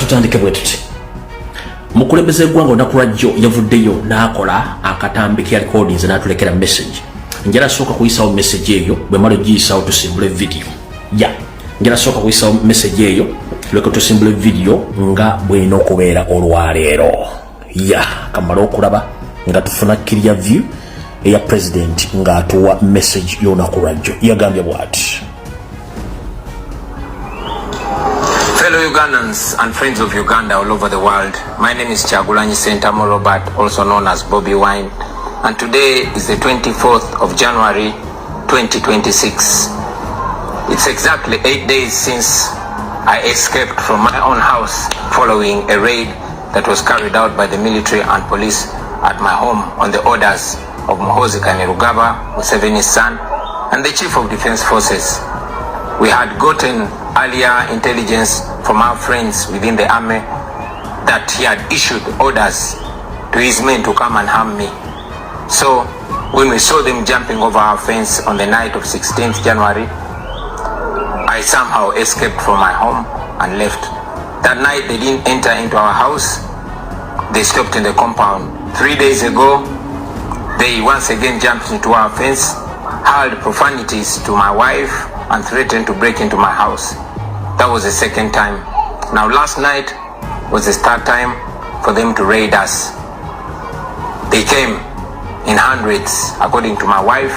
katutandike bwe tuti mukulembeze gwanga onakulajjo yavuddeyo n'akola akatambi ke recordings n'atulekera message njala soka kuyisawo message eyo bwe malo giyisawo tusimbule video njala soka kuyisawo message eyo lweko tusimbule video nga bwino okubeera olwaleero kamala okulaba nga tufuna clear view eya president nga atuwa message y'onakulajjo yagambye bw'ati. Fellow Ugandans and friends of Uganda all over the world, my name is Kyagulanyi Ssentamu Robert, also known as Bobi Wine, and today is the 24th of January 2026. It's exactly 8 days since I escaped from my own house following a raid that was carried out by the military and police at my home on the orders of Muhoozi, Museveni's son, and the Chief of Defense Forces. We had gotten earlier intelligence from our friends within the army that he had issued orders to his men to come and harm me. So when we saw them jumping over our fence on the night of 16th January, I somehow escaped from my home and left. That night they didn't enter into our house. They stopped in the compound. 3 days ago, they once again jumped into our fence, hurled profanities to my wife, and threatened to break into my house. That was the second time. Now last night was the third time for them to raid us. They came in hundreds, according to my wife.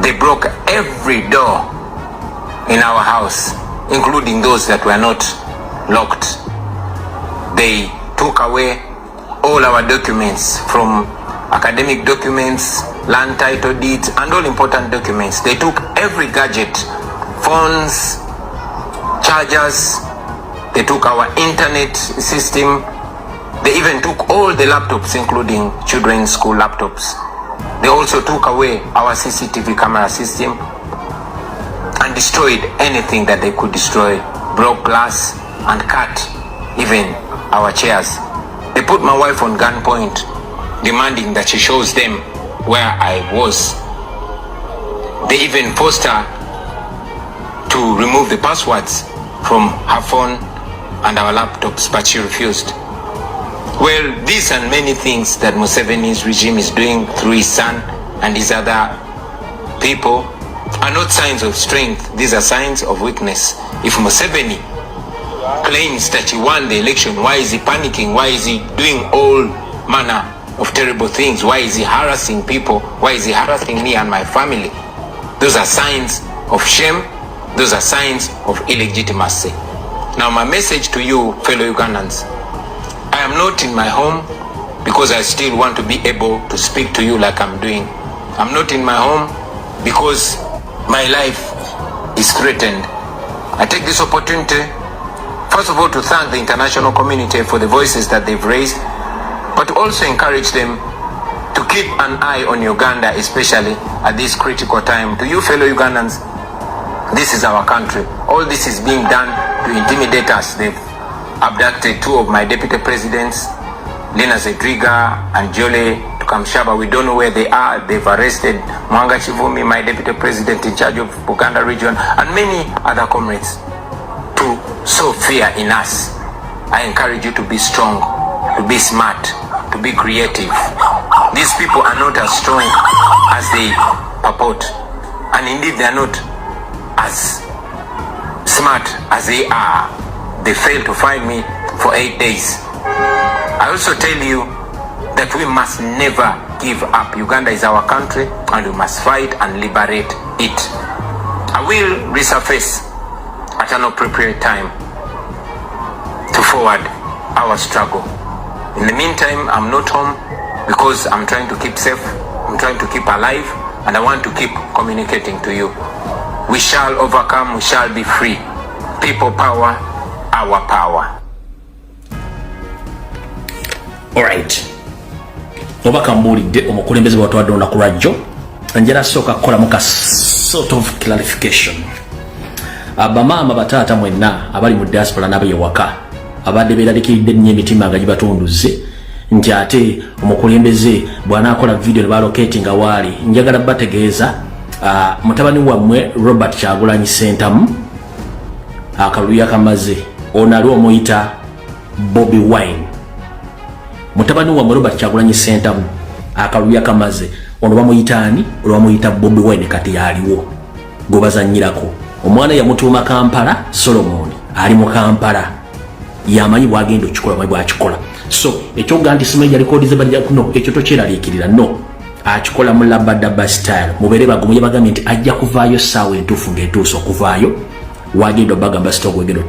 They broke every door in our house, including those that were not locked. They took away all our documents, from academic documents, land title deeds, and all important documents. They took every gadget, phones, chargers. They took our internet system. They even took all the laptops, including children's school laptops. They also took away our CCTV camera system and destroyed anything that they could destroy, broke glass and cut even our chairs. They put my wife on gunpoint, demanding that she shows them where I was. They even forced her to remove the passwords from her phone and our laptops, but she refused. Well, these and many things that Museveni's regime is doing through his son and his other people are not signs of strength. These are signs of weakness. If Museveni claims that he won the election, why is he panicking? Why is he doing all manner of terrible things? Why is he harassing people? Why is he harassing me and my family? Those are signs of shame. Those are signs of illegitimacy. Now my message to you, fellow Ugandans, I am not in my home because I still want to be able to speak to you like I'm doing. I'm not in my home because my life is threatened. I take this opportunity, first of all, to thank the international community for the voices that they've raised, but to also encourage them to keep an eye on Uganda, especially at this critical time. To you fellow Ugandans, this is our country. All this is being done to intimidate us. They've abducted 2 of my deputy presidents, Lina Zedriga and Jole Tukamshaba. We don't know where they are. They've arrested Mwanga Chivumi, my deputy president in charge of Buganda region, and many other comrades, to sow fear in us. I encourage you to be strong, to be smart, to be creative. These people are not as strong as they purport, and indeed they are not as smart as they are. They failed to find me for 8 days. I also tell you that we must never give up. Uganda is our country and we must fight and liberate it. I will resurface at an appropriate time to forward our struggle. In the meantime, I'm not home because I'm trying to keep safe, I'm trying to keep alive, and I want to keep communicating to you. We shall overcome, we shall be free. People power, our power. Alright. Obaka mbulidde omukulembeze watwadde onakulajjo njala soka kola muka sort of clarification. Abamama batata mwenna abali mu diaspora n'abali waka abadde beeralikiridde nnyo emitima nga gibatunduze nti ate omukulembeze bw'anaakola video ne balocatinga waali njagala bategeeza mutabani wammwe Robert Kyagulanyi Ssentamu akaluya kamaze onali omuyita Bobi Wine mutabani wa Robert Kyagulanyi Ssentamu akaluya kamaze ono bamuyitani olwamuyita Bobi Wine kati yaliwo gobazanyirako omwana yamutuma Kampala Solomon ali mu Kampala yamanyi bwagenda okikola mwe bwakikola so ekyo gandi simeja records bajja kuno ekyo tokyeraliikirira no akikola mu labadaba style mubere bagumye bagamye nti ajja kuvaayo sawa entuufu ng'entuuso okuvaayo wagenda bagamba stock wegendo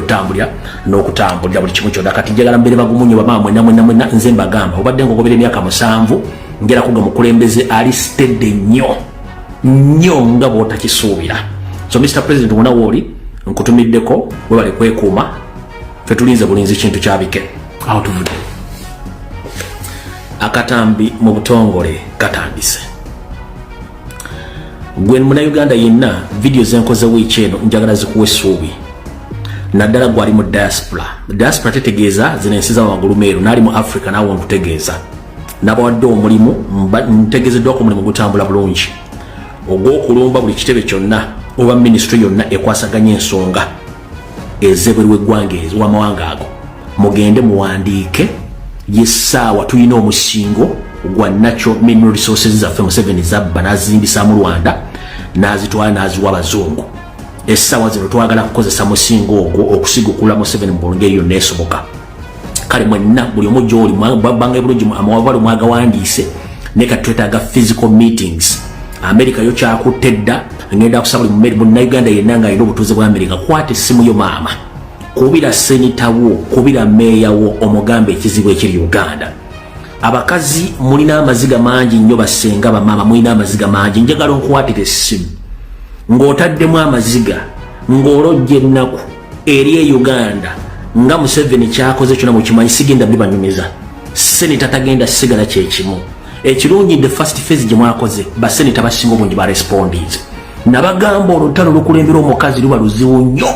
tambulya n'okutambulira buli kimu kyonna kati njagala mbere bagumunye bamama mwena nze mbagamba obadde ng'ogobera emyaka 7 ngera kuga mukulembeze ali stede nnyo nga bw'otakisuubira so Mr. President wona wooli nkutumiddeko webale kwekuuma fe tulinze bulinzi kintu kyabike awo tuvudde akatambi mu butongole katandise gwe muna Uganda yenna video zenkoze wiiki eno njagala zikuwa essuubi naddala gwali mu diaspora tetegeeza zino ensi z'amagulu meeru n'ali mu Africa naawe nkutegeeza nabawadde omulimu ntegeezeddwako omulimu gutambula bulungi ogw'okulumba buli kitebe kyonna oba ministry yonna ekwasaganya ensonga ez'ebweru w'eggwanga w'amawanga ago mugende muwandiike yessaawa tulina omusingo gwa natural mineral resources zaffe Museveni zabba n'azimbisa mu Rwanda n'azitwala n'aziwa abazungu essaawa zino twagala kukozesa musingo ogwo okusigukula Museveni mu ngeri yonna esoboka kale mwenna buli omu gy'oli banga ebulungi amawavalo mwagawandiise ne kati twetaaga physical meetings America yo kyakutte dda ngenda kusaba buli munnayuganda yenna ng'alina obutuuze bwa America kwata essimu yo maama kubira senitawo kubira meeya wo omugambe ekizibu ekiri Uganda abakazi mulina amaziga mangi nnyo basenga bamama mulina amaziga mangi njagala nkuwatira essimu ng'otaddemu amaziga ng'olojja ennaku eri e Uganda nga Museveni kyakoze kyonna mukimanyi sigenda bibanyumiza seneta tagenda sigala kyekimu ekirungi the first phase gye mwakoze baseneta basinga obungi ba respondees nabagamba olutalo lukulembera omukazi luba luzibu nnyo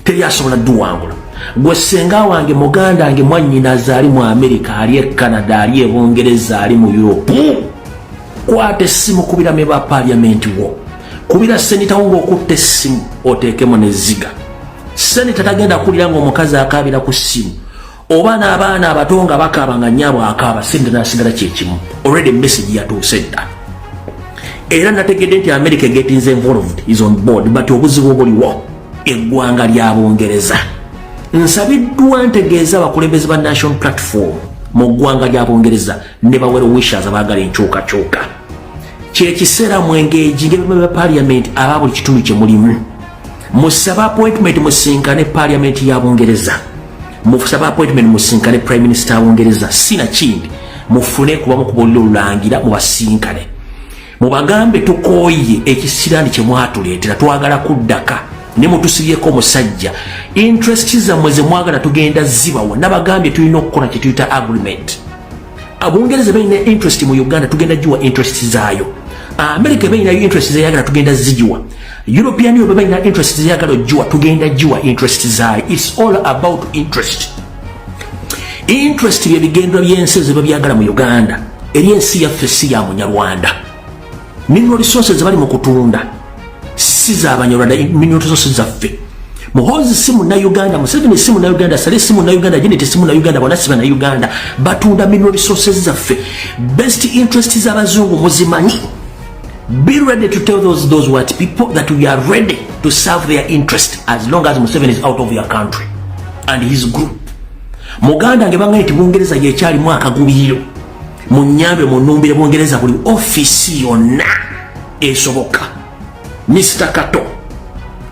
teyasobola duwangula gwe senga wange muganda wange mwannyina azaali mu America ali e Canada ali e Bungereza ali mu Europe kwata essimu kubira me ba parliament wo kubira seneta wo ng'okutte essimu oteekemu n'ezziga seneta tagenda kulira ng'omukazi akaabira ku ssimu oba n'abaana abatonga bakaaba nga nnyabo akaaba seneta n'asigala kyekimu already message yatuuse dda era nategedde nti America getting involved is on board but obuzibu buliwo eggwanga lya Bungereza nsabiddwa ntegeeza abakulembeze ba national platform mu ggwanga lya Bungereza ne bawera wishes abaagala enkyukakyuka kyekiseera mu engage ng'ebimebe parliament aba buli kitundu kye mulimu musaba appointment musinkane parliament ya Bungereza musaba appointment musinkane prime minister wa Bungereza sina kindi mufune kuba mukubulira olulangira mubasinkane mubagambe tukooye ekisirani kye mwatuleetera twagala kuddaka ne mutusibyeko omusajja interest zammwe ze mwagala tugenda zibawa nabagambye tulina okukola kye tuyita agreement Abungereza balina interest mu Uganda tugenda giwa interest zaayo America balina interest zeyagala tugenda zigiwa European Union balina interest zeyagala giwa tugenda giwa interest zaayo it's all about interest bye bigendwa by'ensi ze babyagala mu Uganda eri ensi yaffe si ya Munyarwanda mineral resources bali mu kutunda si z'Abanyarwanda mineral resources zaffe Muhoozi si Munnayuganda Museveni si Munnayuganda Sale si Munnayuganda Janet si Munnayuganda bonna si Bannayuganda batunda mineral resources zaffe best interest z'abazungu muzimanyi be ready to tell those white people that we are ready to serve their interest as long as Museveni is out of your country and his group muganda nge bangani ti Bungereza yekyalimu akagubiro munyambe munumbire Bungereza buli office yonna esoboka Mr. Kato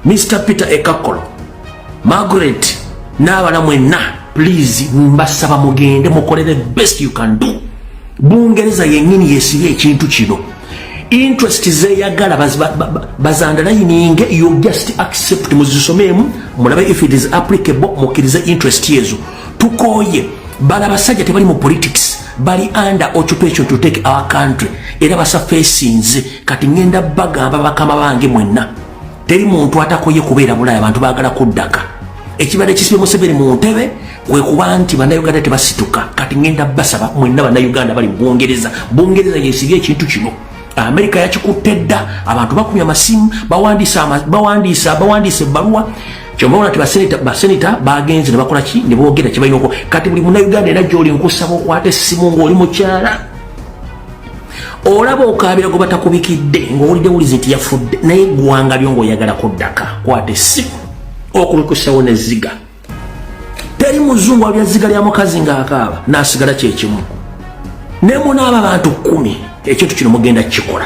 Mr. Peter Ekakolo Margaret n'abana mwenna please mbasaba mugende mukolere best you can do Bungereza yennyini yesibye ekintu kino interest zeyagala bazandalayininge you just accept muzisomemu mulabe if it is applicable mukirize interest yezo tukoye bala basajja tebali mu politics bali under occupation to take our country era basa facinze kati ngenda bagamba bakama bange mwenna teri muntu atakoye kubeera bulaya abantu bagala kuddaka ekibadde kisibye Museveni mu ntebe kwe kuba nti Bannayuganda tebasituka kati ngenda basaba mwenna Bannayuganda bali Bungereza yesibye ekintu kino America yakikutte dda abantu bakumya amasimu bawandiisa ebbaluwa kyombaona ati basenita bagenze ne bakola ki ne boogera kye balina kati buli munnayuganda era gy'oli nkusaba okwata essimu ng'oli mukyala olaba okaabira gwe batakubikidde ng'owulidde wulize nti yafudde naye eggwanga lyo ng'oyagala kuddaka kwata essimu okulukusawo n'ezziga teri muzungu alya zziga lya mukazi ng'akaaba n'asigala kyekimu ne munaaba abantu 10 ekintu kino mugenda kikola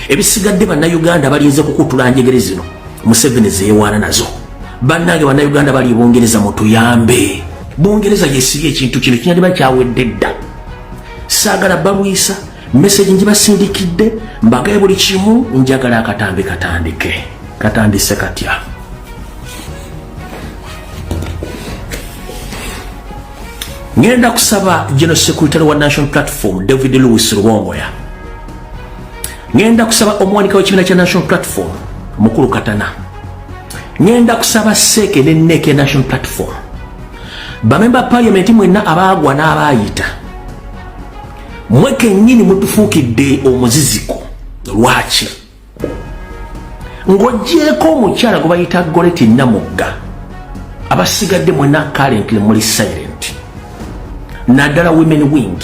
ebisigadde bannayuganda balinze kukutula njegere zino Museveni zeewaana nazo bannange bannayuganda bali Bungereza mutuyambe Bungereza yesibye ekintu kino kinyaliba kyawedde dda saagala balwisa message njibasindikidde mbagaye buli kimu njagala akatambi katandike katandise katya ngenda kusaba General Secretary wa National Platform David Lewis Ruwongoya ngenda kusaba omwanika w'ekibiina kya National Platform Mukulu Katana ngenda kusaba Seke ne Neke National Platform bamemba parliament mwenna abaagwa n'abaayita mweke nyini mutufuukidde omuziziko lwaki ng'ogyeko omukyala gwe bayita Goreti Namugga abasigadde mwenna currently muli silent naddala women wing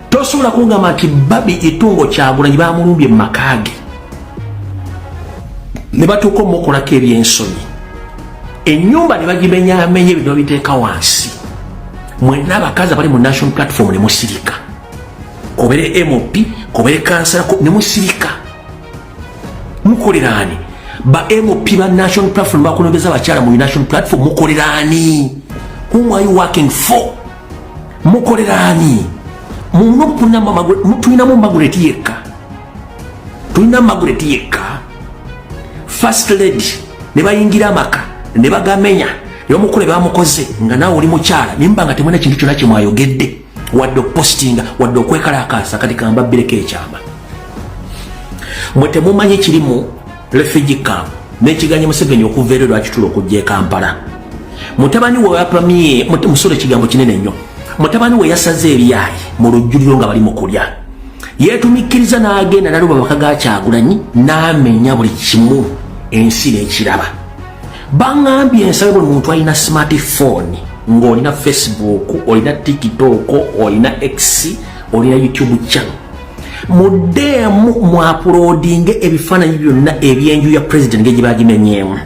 tosobola kungamba nti Babi Itungo Kyagulanyi bamulumbye mu makaage ne batuuka omukolako ebyensonyi ennyumba ne bagimenyaamenya ebintu babiteeka wansi mwenna abakazi abali mu National Platform ne musirika kobere MOP kobere kansala ne musirika mukoleraani ba MOP ba National Platform bakulembeza abakyala mu National Platform mukoleraani whom are you working for mukoleraani tulinamu Magureti yekka tulina Magureti yekka first lady ne bayingira amaka ne bagamenya y'omukole bamukoze nga naawe oli mukyala nimba nga temwena kintu kyonna kyemwayogedde wadde okupostinga wadde okwekalakaasa kati kambabbireko ekyama mwe temumanyi kirimu refugee camp n'ekiganye Museveni okuva ero lwakitula okujja e Kampala mutabani we yapamye musolo ekigambo kinene nnyo mutabani we yasaze ebyayi mu lujjuliro nga bali mu kulya yeetumikkiriza n'agenda naluba maka ga Kyagulanyi n'amenya buli kimu ensi n'ekiraba baŋŋambye ensabe buli muntu alina smartphone ng'olina Facebook olina TikTok olina X olina YouTube channel muddemu mu-uploadinge ebifaananyi byonna ebyenju ya president ng'egye bagimenyeemu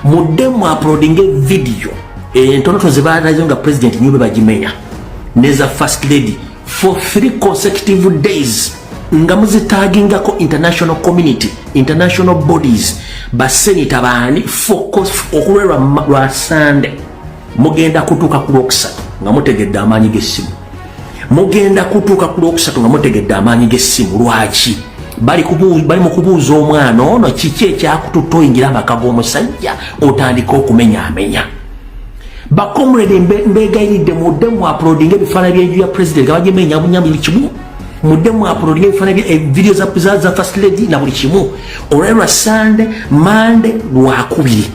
muddemu mu-uploadinge video entonotono ze baalazo nga president nyube bagimenya neza first lady for 3 consecutive days nga muzitagingako international community international bodies basenita baani focus okulwerwa lwa Sunday mugenda kutuuka ku Lwokusatu nga mutegedde amaanyi g'essimu mugenda kutuuka ku Lwokusatu nga mutegedde amaanyi g'essimu lwaki bali mu kubuuza omwana ono kiki ekyakututta oyingira amaka g'omusajja otandika okumenyaamenya bakomrede mbegayiridde mudde mu uploading ebifaananyi by'enju ya president nga bagimenya bunyambi buli kimu mudde mu uploading ebifaananyi video za first lady na buli kimu olwalwa Sunday Monday Lwakubiri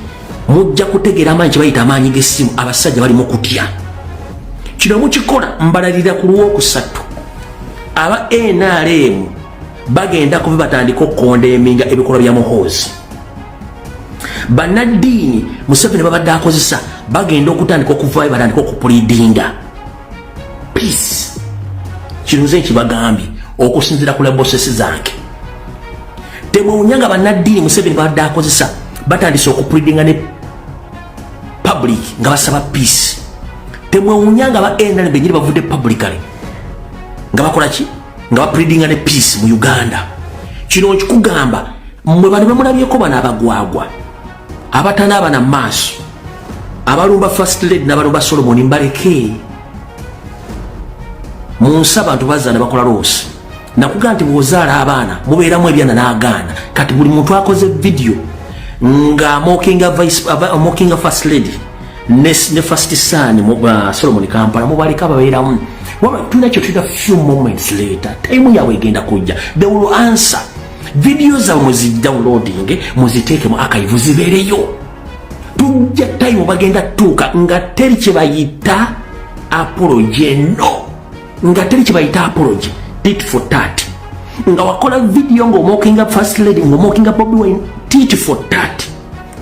mujja kutegeera amaanyi kye bayita amaanyi g'essimu abasajja bali mu kutya kino mukikola mbalalira ku Lwokusatu aba NRM bagenda kuba batandika okukondeminga ebikolwa bya Muhoozi bannaddiini Museveni babadde akozesa bagenda okutandika okuvaayo batandika okupulidinga peace kino nze nkibagambye okusinziira ku labosesi zange temwewunyanga bannaddiini Museveni babadde akozesa batandise okupulidinga ne public nga basaba peace temwewunyanga ba NRM benyini bavudde publicly nga bakola ki nga bapulidinga ne peace mu Uganda kino nkikugamba mmwe bano bamulabyeko bano abagwagwa abatanaaba na maaso abalumba first lady n'abalumba Solomon mbaleke munsi abantu bazaana bakola loosi nakugaa nti bw'ozaala abaana mubeeramu ebyana n'agaana kati buli muntu akoze video nga mokinga first lady ne first son Solomon Kampala mubaleka babeeramu waba tulina kyo tulina few moments later time yawe egenda kujja they will answer video zawe muzidownloading muziteeke mu archive zibeereyo tujja time bagenda tuuka nga teri kye bayita apology no nga teri kye bayita apology tit for tat nga wakola video ng'omokinga first lady ng'omokinga Bobi Wine tit for tat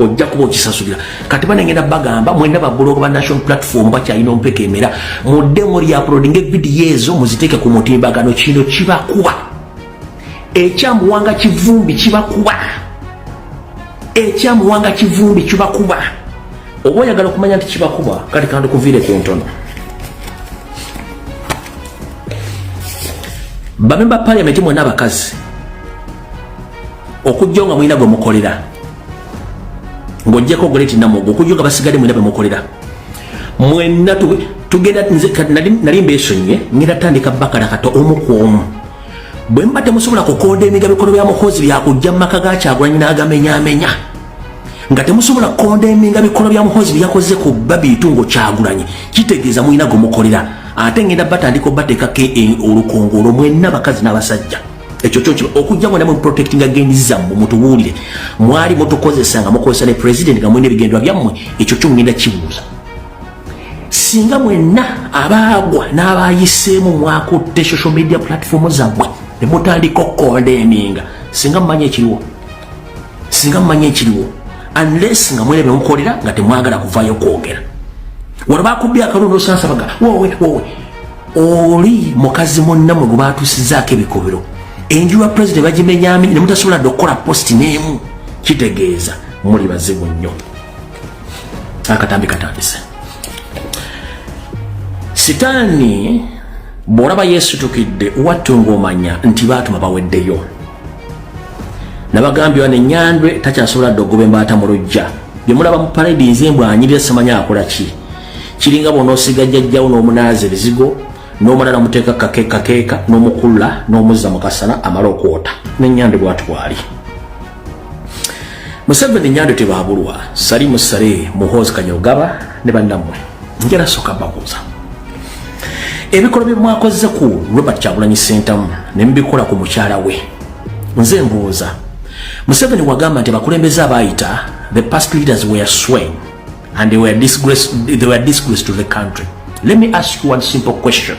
ojja kuba okisasulira. Kati banengenda bagamba mwenda babulogo ba national platform bakyalina ompeka emera mudde muri uploading video ezo muziteeke ku mutimbagano kino kibakuba. Ekyamuwanga kivumbi kibakuba. Ekyamuwanga kivumbi kibakuba. Oba oyagala okumanya nti kibakuba kati kandi kuviire ku ntono. Bamemba parliament mwena abakazi okujja nga mwina gwe mukolera ng'ojjako goleti namogo okujja nga basigadde mwina bwe mukolera mwenna tugenda nali mbeesonye ngenda tandika bakala kato omu ku omu bwe mba temusobola kukonda emigabikolo bya Muhoozi byakujja mu maka ga Kyagulanyi n'agamenyaamenya nga temusobola kukonda emigabikolo bya Muhoozi byakoze ku Babiitungo Kyagulanyi kitegeeza mwina gwe mukolera ate ngenda batandika obateekako olukongo olwo mwenna bakazi n'abasajja. Ekyo kyo okujja mwena mu protecting against zammwe mutubuulire mwali mutukozesa nga mukozesa ne president nga mwine ebigendwa byammwe ekyo kyo ngenda kibuuza. Singa mwenna abaagwa n'abayiseemu mwakutte social media platform zammwe ne mutandika okukondeninga singa mumanye ekiriwo unless nga mwene bemukolera nga temwagala kuvaayo kwogera. Wano bakubbye akalulu n'osansabaga wowe oli mukazi munnamwe gwe baatuusizaako ebikobero enju ya president bagimenyaamenya ne mutasobola dde okukola posti n'emu kitegeeza muli bazibu nnyo. Akatambi katandise. Sitaani bw'olaba yeesitukidde wattu ng'omanya nti baatuma baweddeyo. Nabagambye wano ennyandwe takyasobola dde okugoba embaata mu luggya. Bye mulaba mu parade nzembwe anyirira semanya akola ki. Kiringa bw'onoosiga jjajjawo n'omunaaza ebizigo n'omulala muteeka kakeeka n'omukulla n'omuzza mu kasana amala okwota n'ennyandwe bw'ati bw'ali. Museveni ennyandwe tebaabulwa Salimu Sale Muhoozi Kanyarugaba ne bannammwe njala sooka babuuza ebikolo bye mwakoze ku Robert Kyagulanyi Ssentamu ne mubikola ku mukyala we. Nze mbuuza Museveni wagamba nti abakulembeze abaayita the past leaders were swaying and they were disgrace to the country. Let me ask you one simple question.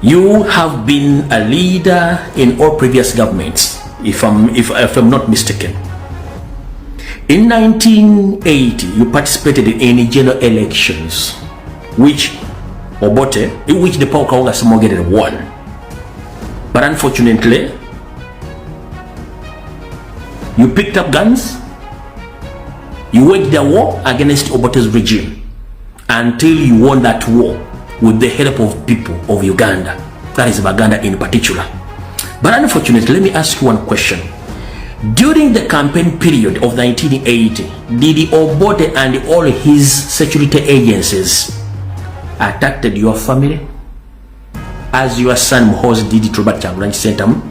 You have been a leader in all previous governments, if I'm not mistaken. In 1980, you participated in general elections, which the Paul Kawanga Samogere won. But unfortunately, you picked up guns. You waged a war against Obote's regime until you won that war with the help of people of Uganda, that is Baganda in particular. But unfortunately, let me ask you one question. During the campaign period of 1980, did Obote and all his security agencies attacked your family as your son Muhoozi did to Robert Kyagulanyi Ssentamu?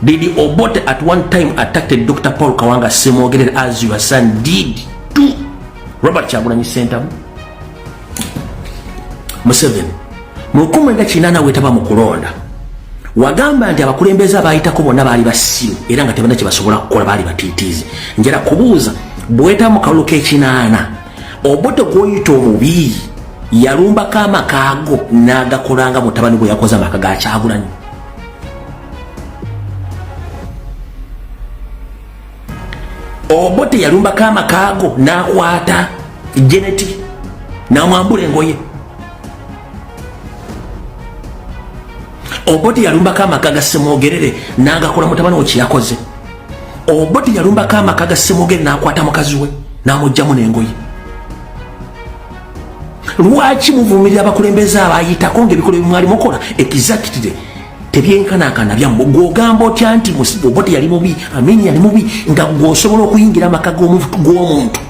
Did Obote at one time attack Dr. Paul Kawanga Semogere as your son did to Robert Kyagulanyi Ssentamu? Museveni mukumu nga kinana wetaba mu kulonda wagamba nti abakulembeze abayitako bonna baali basiru era nga tebana kye basobola kukola baali batiitiizi. Njala kubuuza bweta mu kalulu k'ekinaana Obote gwoyita omubi yalumbako amakaago n'agakolanga mutabani bwe yakoze amaka ga Kyagulanyi. Obote yalumbako amakaago n'akwata Janet n'amwambula engoye. Obote yalumbako amaka ga Semogerere n'agakola mutabani we kye yakoze. Obote yalumbako amaka ga Semogere n'akwata mukazi we n'amugyamu n'engoye. Lwaki muvumirira abakulembeze abayitako ng'ebikolo bimwali mukola exactly tebyenkanankana byammwe? Gw'ogamba otya nti Obote yali mubi, Amini yali mubi, nga gw'osobola okuyingira amaka g'omuntu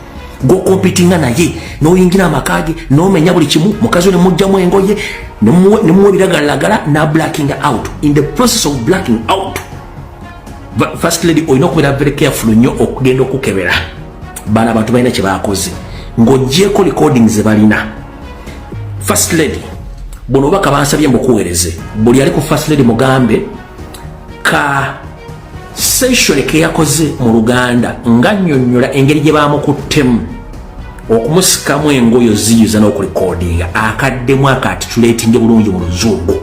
gw'okompitinga naye n'oyingira amaka ge n'omenya buli kimu, mukazi we ne mugyamu engoye ne muwa ebiragalalagala na blacking out. In the process of blacking out, First Lady olina okubeera very careful nnyo okugenda okukebera bano abantu balina kye baakoze ng'oggyeko recordings ze balina. First Lady bono baka bansabye mbukuweereze buli ali ku First Lady mugambe ka session ke yakoze mu Luganda nga nnyonnyola engeri gye baamukuttemu okumusikamu engoyo ziyuza n'okurekodinga akaddemu akatitulatinge bulungi mu Luzungu.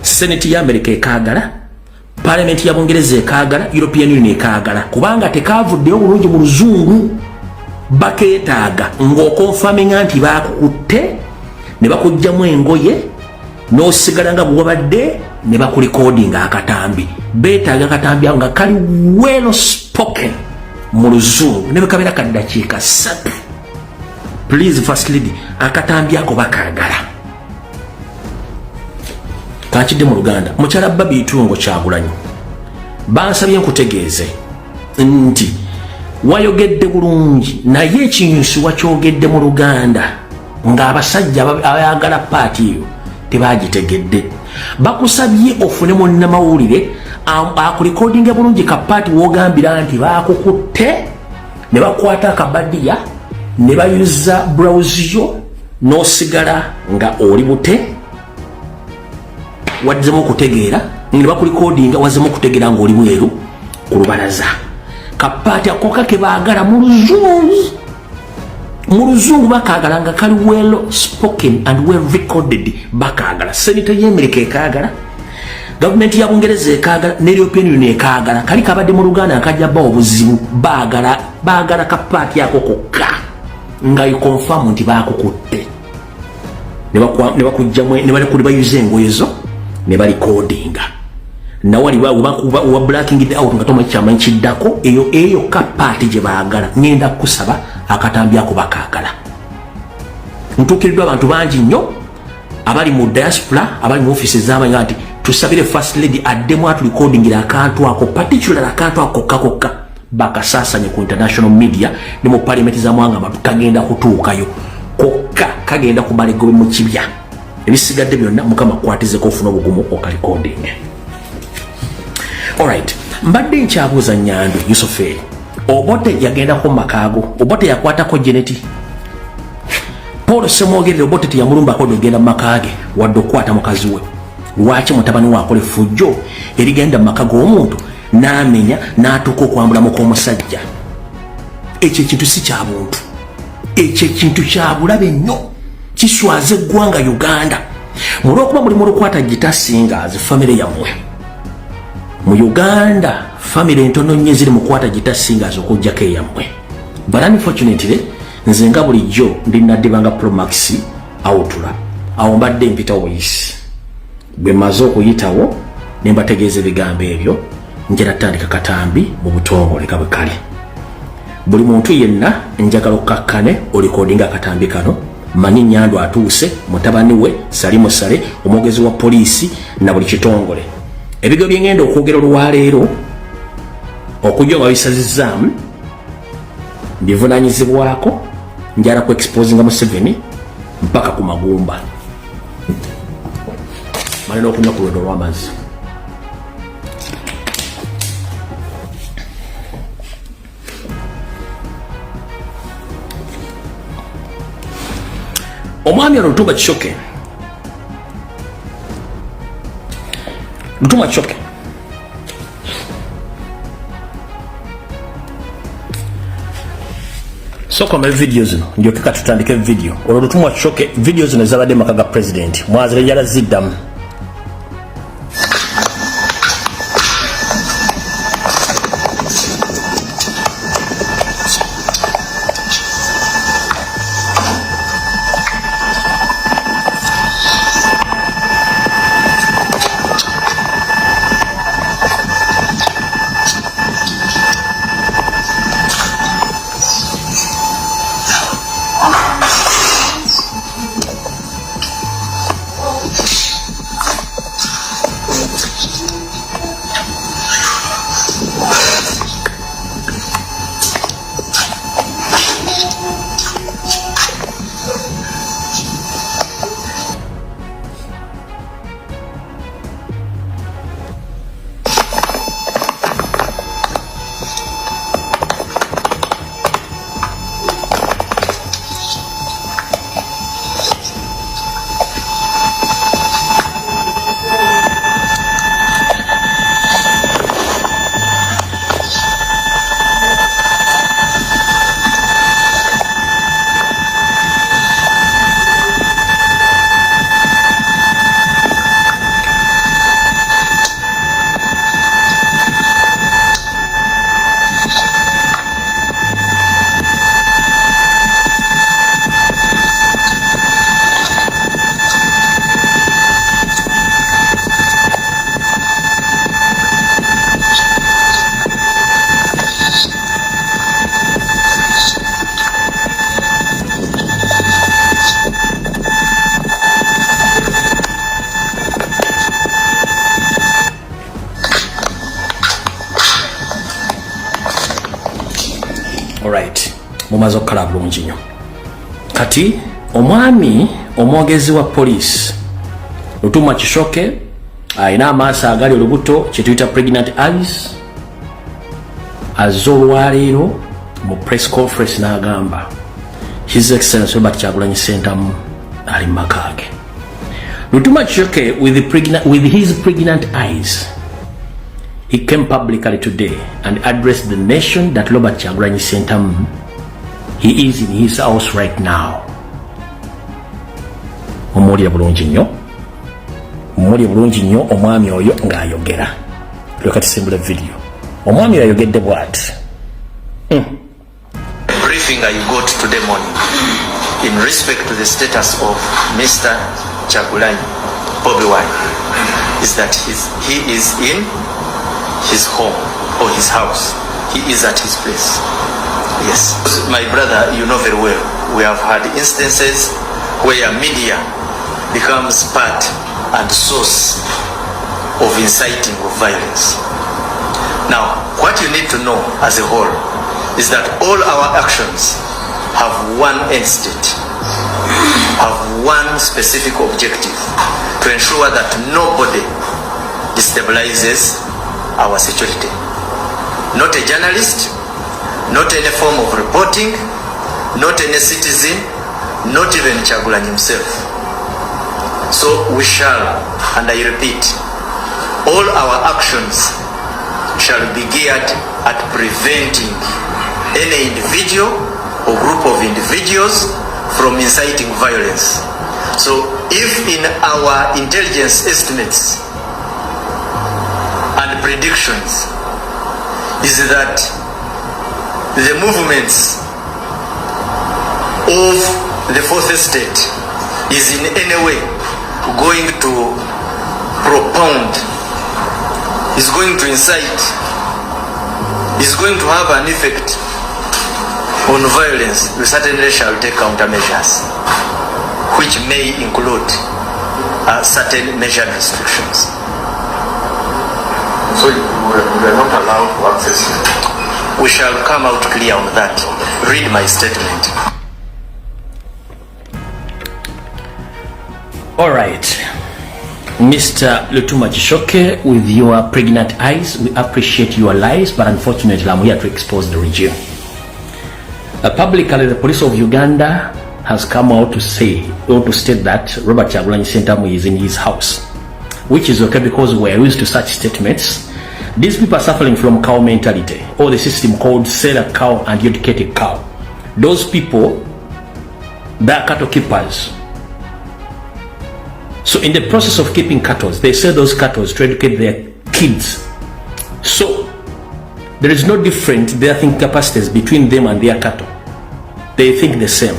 Senate ya America ekaagala, Parliament ya Bungereza ekagala, European Union ekagala, kubanga tekavuddeyo bulungi mu luzungu. Bakeetaaga ng'okonfirming nti baakukutte ne bakujjamu engoye n'osigala nga bw'obadde ne bakulikodinga akatambi. Beetaaga akatambi nga kali well spoken mu luzungu ne bekabeera ka ddakiika 3. Please First Lady, akatambi ako bakaagala. Kankidde mu Luganda, mukyala Bobi Itungo Kyagulanyi bansabye nkutegeeze nti wayogedde bulungi naye ekinyusi wakyogedde mu Luganda ng'abasajja abayagala paati eyo tebagitegedde. Bakusabye ofune munnamawulire akulikodinge bulungi ka paati wogambira nti baakukutte ne bakwata akabadiya ne bayuza browse yo n'osigala nga oli bute. Waddizemu okutegeera ne bakulikodinga wazzemu okutegeera ng'oli bweru ku lubalaza. Kapati akoka ke baagala mu luzungu bakaagala nga kali well spoken and well recorded bakaagala. Senator y'Amerika ekaagala, government ya Bungereza ekaagala, ne European Union ekaagala. Kali kabadde mu Luganda akajja ba obuzibu baagala kapati ako kokka nga yikonfirm nti baakukutte ne bakujjamu ne bali kuli bayuze engoye zo ne bali codinga. Na wali wa blacking it out nga toma chama nchiddako eyo kapati gye baagala. Ngenda kusaba akatambi ako bakaagala. Ntukiridwa abantu bangi nnyo abali mu diaspora abali mu offices z'amanyi nti tusabire First Lady addemu atulikodingira akantu ako particular akantu ako kokka bakasaasanye ku international media ne mu parliament z'amawanga amatu kagenda kutuukayo kokka kagenda kumala egobe mu kibya. Ebisigadde byonna Mukama kwatizeko ofuna obugumu okalikodinga. Alright, mbadde nkyabuuza Nyandu Yusuferi Obote yagenda ku makaago, Obote yakwatako Jeneti. Paul Semwogerere Obote tiyamulumbako yagenda mu makaage wadde okukwata mukazi we. Lwaki mutabani waakole fujjo erigenda mu maka g'omuntu n'amenya n'atuuka okwambulamu kw'omusajja? Ekyo ekintu si kya buntu, ekyo ekintu kya bulabe nnyo, kiswaza eggwanga Uganda. Mulw'okuba muli mu lukwata Gita Singers famire yammwe mu Uganda, family entono nnyo ziri mu kwata Gita Singers okujjako eyammwe. But unfortunately nze nga bulijjo ndinaddibanga Promax awutula awo mbadde mpita Voice bwe maze okuyitawo ne mbategeeza ebigambo ebyo njera tandika katambi mu butongole nga bwe kali. Buli muntu yenna njagala okakkane olikodinga akatambi kano. Manyi Nyandu atuuse, mutabani we Salimu Sale, omwogezi wa poliisi na buli kitongole. Ebigo byengenda okwogera olwaleero okujja nga bisazizaamu bivunaanyizibwako njala ku exposinga Museveni mpaka ku magumba. Malina okunywa ku lwendo lw'amazzi. Omwami ono Lutumba Kisoke soko me video zino ndio kika tutandike video olwo Lutumba Kisoke video zino zabadde makaga president mwazire yala ziddamu. Alright, mumaze okukala bulungi nnyo. Kati omwami omwogezi wa police Lutuma Kishoke ayina amaaso agali olubuto kye tuyita pregnant eyes azze olwaleero mu press conference n'agamba His Excellency Robert Kyagulanyi Ssentamu ali mu maka ge. Lutuma Kishoke with his pregnant eyes, he came publicly today and addressed the nation that Robert Kyagulanyi Ssentamu, he is in his house right now. Omuli bulungi nnyo omwami oyo ng'ayogera. Leka tusimbule video. Omwami oyo ayogedde bw'ati. Briefing I got today morning in respect to the status of Mr. Kyagulanyi Bobi is that he is in his home or his house. He is at his place. Yes. My brother, you know very well, we have had instances where media becomes part and source of inciting of violence. Now, what you need to know as a whole is that all our actions have one end state, have one specific objective, to ensure that nobody destabilizes our security. Not a journalist, not any form of reporting, not any citizen, not even Kyagulanyi himself. So we shall, and I repeat, all our actions shall be geared at preventing any individual or group of individuals from inciting violence. So if in our intelligence estimates and predictions is that the movements of the fourth estate is in any way going to propound, is going to incite, is going to have an effect on violence, we certainly shall take countermeasures, which may include certain measure restrictions. So we are not allowed to access it? We shall come out clear on that. Read my statement. Alright, Mr. Lutuma Kishoke, with your pregnant eyes, we appreciate your lies, but unfortunately I'm here to expose the regime. Publicly, the police of Uganda has come out to say, or to state that Robert Kyagulanyi Ssentamu is in his house, which is okay because we are used to such statements. These people are suffering from cow mentality, or the system called sell a cow and educate a cow. Those people, they are cattle keepers. So in the process of keeping cattle, they sell those cattle to educate their kids. So there is no different their thinking capacities between them and their cattle. They think the same.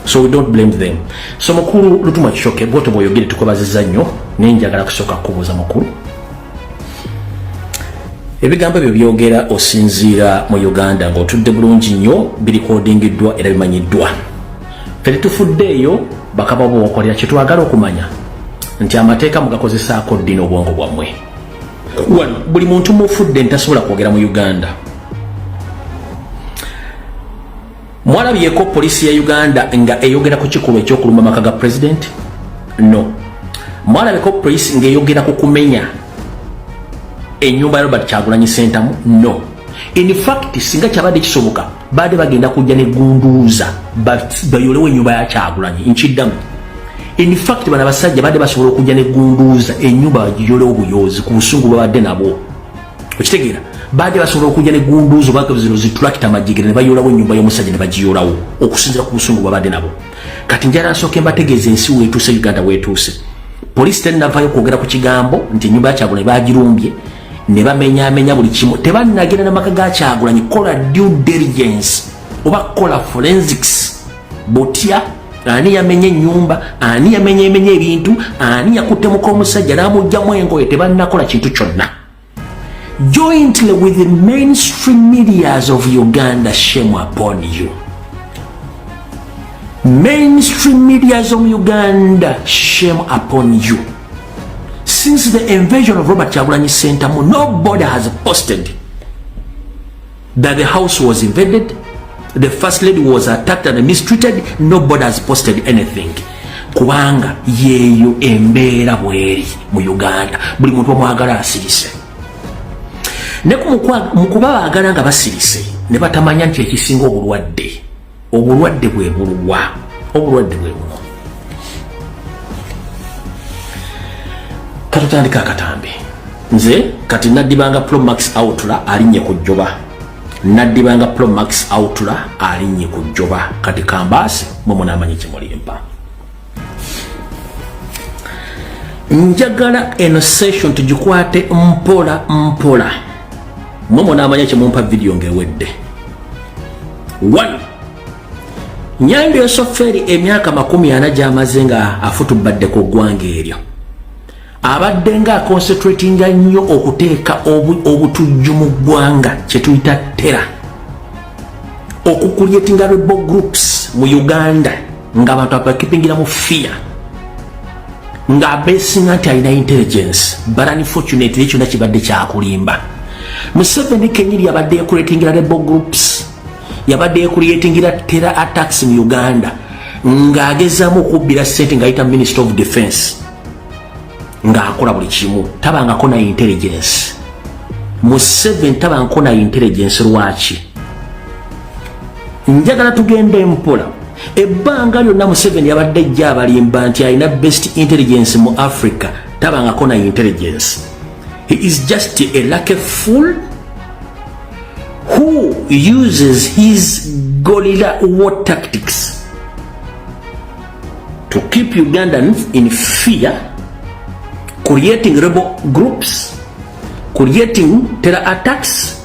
So we don't blame them. So mukuru Lutuma Kishoke boto boyogere tukobaziza nnyo nenjagala kusoka kubuza mukuru. Ebigambo byo byogera osinzira mu Uganda ng'otudde bulungi nnyo birikodingiddwa era bimanyiddwa. Fere tufuddeeyo bakaba bwokolera kye twagala okumanya nti amateeka mugakozesaako ddina obwongo bwammwe. Buli muntu mufudde ntasobola kwogera mu Uganda. Mwalabyeko polisi ya Uganda nga eyogera ku kikulu ekyokuluma amaka ga president? No. Mwalabyeko polisi nga eyogera ku kumenya ennyumba ya Robert Kyagulanyi Ssentamu? No. In fact, singa kyabadde kisoboka badde bagenda kujja ne gunduuza bayolewo ennyumba ya Kyagulanyi nkiddamu. In fact, bana basajja badde basobola okujja ne gunduuza ennyumba bagiyolewo obuyoozi ku busungu babadde nabwo. Okitegeera? Badde basobola okujja ne gunduuza oba zino zitulakita majjigere ne bayolawo ennyumba y'omusajja ne bagiyolawo okusinziira ku busungu babadde nabo. Kati njala nsooke mbategeeza ensi weetuuse, Uganda weetuuse. Polisi tennavaayo kwogera ku kigambo nti ennyumba ya Kyagulanyi bagirumbye ne bamenyaamenya buli kimu. Tebannagenda n'amaka ga Kyagulanyi kola due diligence oba kola forensics. Botya ani yamenye ennyumba, ani yamenye ebintu, ani yakuttemuko omusajja n'amugjamu engoye, tebannakola kintu kyonna. Jointly with the mainstream medias of Uganda, shame upon you. Mainstream medias of Uganda, shame upon you. Since the invasion of Robert Kyagulanyi Ssentamu, nobody has posted that the house was invaded, the first lady was attacked and mistreated, nobody has posted anything. Kubanga yeyo embeera bweri mu Uganda buli muntu omwagala asirise. Ne mukuba baagala nga basirise ne batamanya nti ekisinga obulwadde bwe bulwa. Obulwadde bwe buno. Katutandika akatambi. Nze kati naddibanga Pro Max Outla alinnye ku jjoba. Naddibanga Pro Max Outla alinnye ku jjoba. Kati kambaasi mwe munaamanyi kimulimpa. Njagala eno session tugikwate mpola mpola. Mwe munaamanyi kimumpa video ng'ewedde. 1. Nyando Soferi emyaka 40 gy'amaze nga afutubadde ku ggwanga eryo. Abadde nga concentrating nnyo okuteeka obutujju mu ggwanga kye tuyita terror. Okucreating rebel groups mu Uganda nga abantu abakipingira mu fear. Nga abesinga nti alina intelligence, but unfortunately ekyo nakibadde kyakulimba. Museveni kenyiri yabadde creating rebel groups. Yabadde creating terror attacks mu Uganda nga agezamu okubbira ssente ng'ayita Minister of Defense nga akola buli kimu. Tabangako na intelligence. Museveni tabangako na intelligence. Lwaki? Njagala tugende mpola. Ebbanga lyonna Museveni yabadde ajja abalimba nti alina best intelligence mu Africa. Tabangako na intelligence. He is just a lucky fool who uses his gorilla war tactics to keep Ugandans in fear, creating rebel groups, creating terror attacks,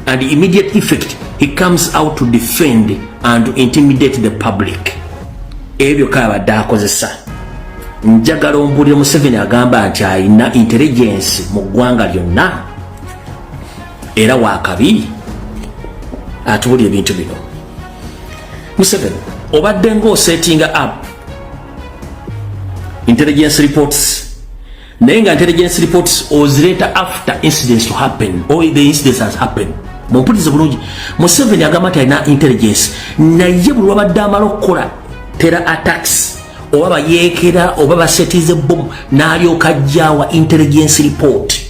and the immediate effect, he comes out to defend and to intimidate the public. Ebyo kabadde akozesa. Njagala ompulire Museveni agamba nti alina intelligence mu ggwanga lyonna era waakabi. Atuli ebintu bino. Museveni obadde ng'osettinga up intelligence reports. Naye nga intelligence reports ozireta after incidents to happen, or the incidents has happened. Mumpulize bulungi. Museveni agamba nti alina intelligence, naye buli wabadde amala okukola terror attacks oba bayeekera oba basetize bomu n'alyoka ajjaawa intelligence report.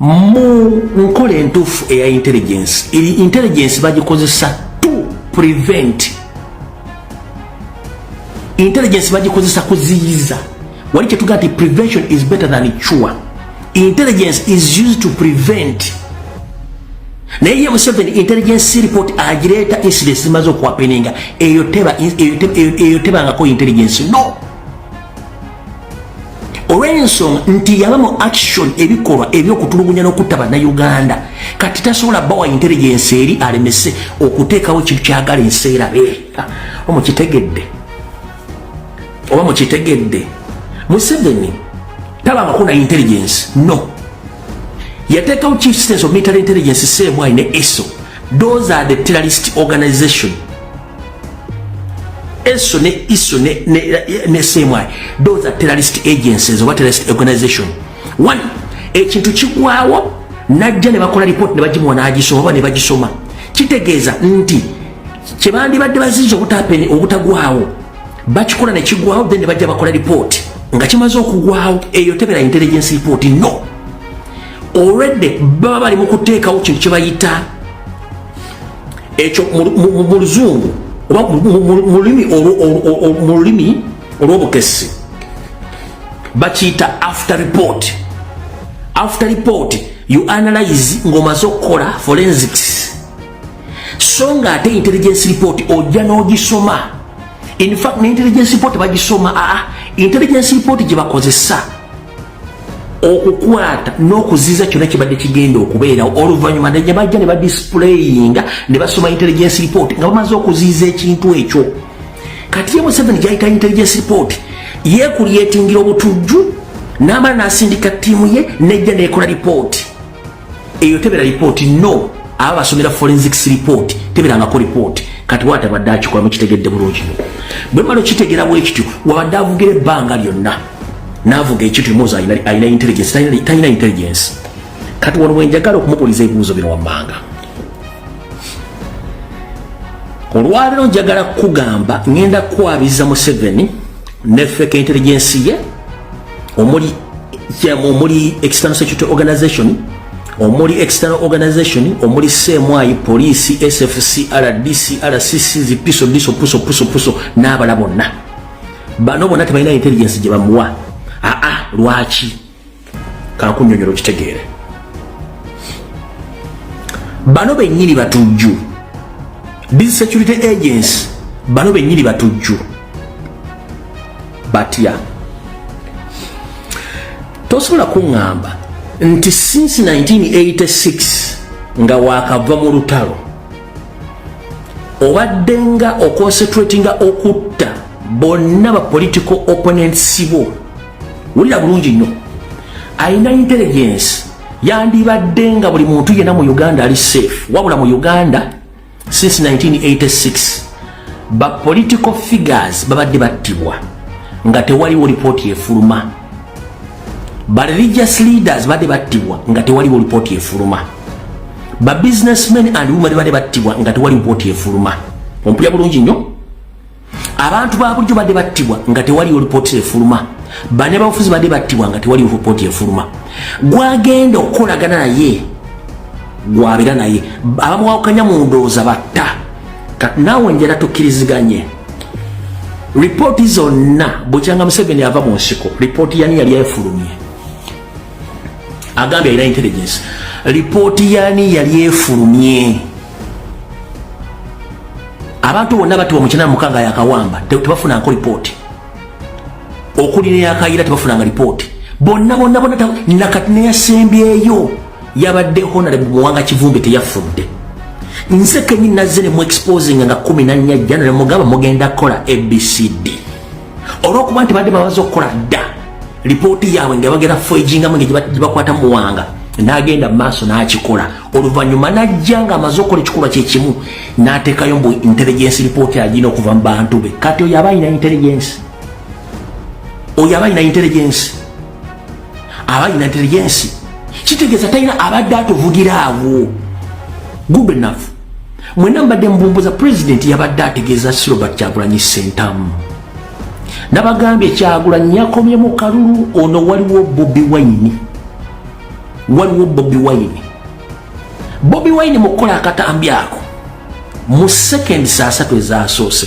Mu nkola entuufu eya intelligence. Intelligence bagikozesa to prevent. Intelligence bagikozesa kuziyiza. Wali kyetuga nti prevention is better than cure. Intelligence is used to prevent. Naye Museveni intelligence report agireeta incidents zimaze okuwapeninga. Eyo tebangako intelligence. No. Olw'ensonga nti yabamu action ebikolwa ebyokutulugunya n'okutta bannayuganda. Kati tasobola bawa intelligence eri alemese okuteekawo ekintu kyagala ensi erabe. Oba mukitegedde. Museveni tabangako na intelligence. No. Yateekawo chief state of military intelligence CMI ne ESO. Those are the terrorist organization. ESO ne ISO ne CMI. Those are terrorist agencies or terrorist organization. One, ekintu kigwawo najja ne bakola report ne bagimuwa n'agisoma ne bagisoma. Kitegeeza nti kyebandibadde bazizo obutagwawo bakikola ne kigwawo then ne bajja bakola report nga kimaze okugwawo. Eyo tebera intelligence report. No. Already baba bali mu kuteekawo kintu kye bayita ekyo mu luzungu oba mu lulimi olw'obukessi bakiyita after report. After report you analyze ng'omaze okukola forensics. So nga ate intelligence report ojja n'ogisoma. In fact ne intelligence report bagisoma. Intelligence report gye bakozesa okukwata n'okuziza kyonna kibadde kigenda okubeera. Oluvannyuma ne bajja ne badisplayinga ne basoma intelligence report nga bamaze okuziiza ekintu ekyo. Kati ye Museveni gyayita intelligence report yeekuliyetingira obutujju n'amala n'asindika ttiimu ye nejja n'ekola report. Eyo tebera report. No. Aba basomera forensics report teberangako report. Kati watabadde akikola mukitegedde bulungi. Bwe malo kitegera bwekityo wabadde avugira ebbanga lyonna n'avuga ekintu Muhoozi alina intelligence. Talina intelligence. Kati wano bwe njagala okumubuuliza ebibuuzo bino wammanga. olwaleero njagala kugamba ngenda kwabiza Museveni ne fake intelligence ye omuli external security organization omuli CMI police SFC RDC RCC zipiso diso puso n'abala bonna bano bonna tebalina intelligence gye bamuwa lwaki kankunyonyolo kitegeere bano bennyini batujju these security agents bano bennyini batujju batya tosobola kuŋŋamba nti since 1986 nga wakava mu lutalo obaddenga oconcentratinga okutta bonna ba political opponents bo wulira bulungi nnyo ayina intelligence yandibaddenga buli muntu yenna mu Uganda ali safe wabula mu Uganda since 1986 ba political figures babadde battibwa nga tewaliwo report efuluma ba religious leaders badde battibwa nga tewaliwo report efuluma ba businessmen and women badde battibwa nga tewali report efuluma ompulya bulungi nnyo abantu ba bulijjo badde battibwa nga tewaliwo report efuluma bane bafuzi badde battibwa nga tewaliwo report efuluma gwagenda okukolagana naye gwabira naye abamuwakanya mu ndowooza batta naawe njala tukkiriziganye ripooti zonna bukyanga Museveni ava mu nsiko ripooti yani yali efulumye agambye alina intelligence ripooti yani yali efulumye abantu bonna batibwa mu 96 yakawamba tebafunanko ripooti okulira yakayira tebafunanga ripooti bonna nakati neyasembyeyo yabadde honorable Muwanga Kivumbe teyafudde nze kenyini nazze ne mu exposing nga 14 jana ne mugamba mugenda kola ABCD olwokuba nti badde babaza okukola dda ripooti yaabwe nga bagera foijinga mwenge gibakwata Muwanga n'agenda maaso n'akikola oluvannyuma najja nga amaze okukola ekikolwa kyekimu n'ateekayo mbu intelligence report agina okuva mu bantu be kati oyo aba alina intelligence kitegeeza talina abadde atuvugira awo good enough mwena mbadde mbumbuza president yabadde ategeeza Robert Kyagulanyi Ssentamu nabagambye Kyagulanyi yakomye mu kalulu ono waliwo Bobi Wine mukola akatambi ako mu second saa 3 ezaasoose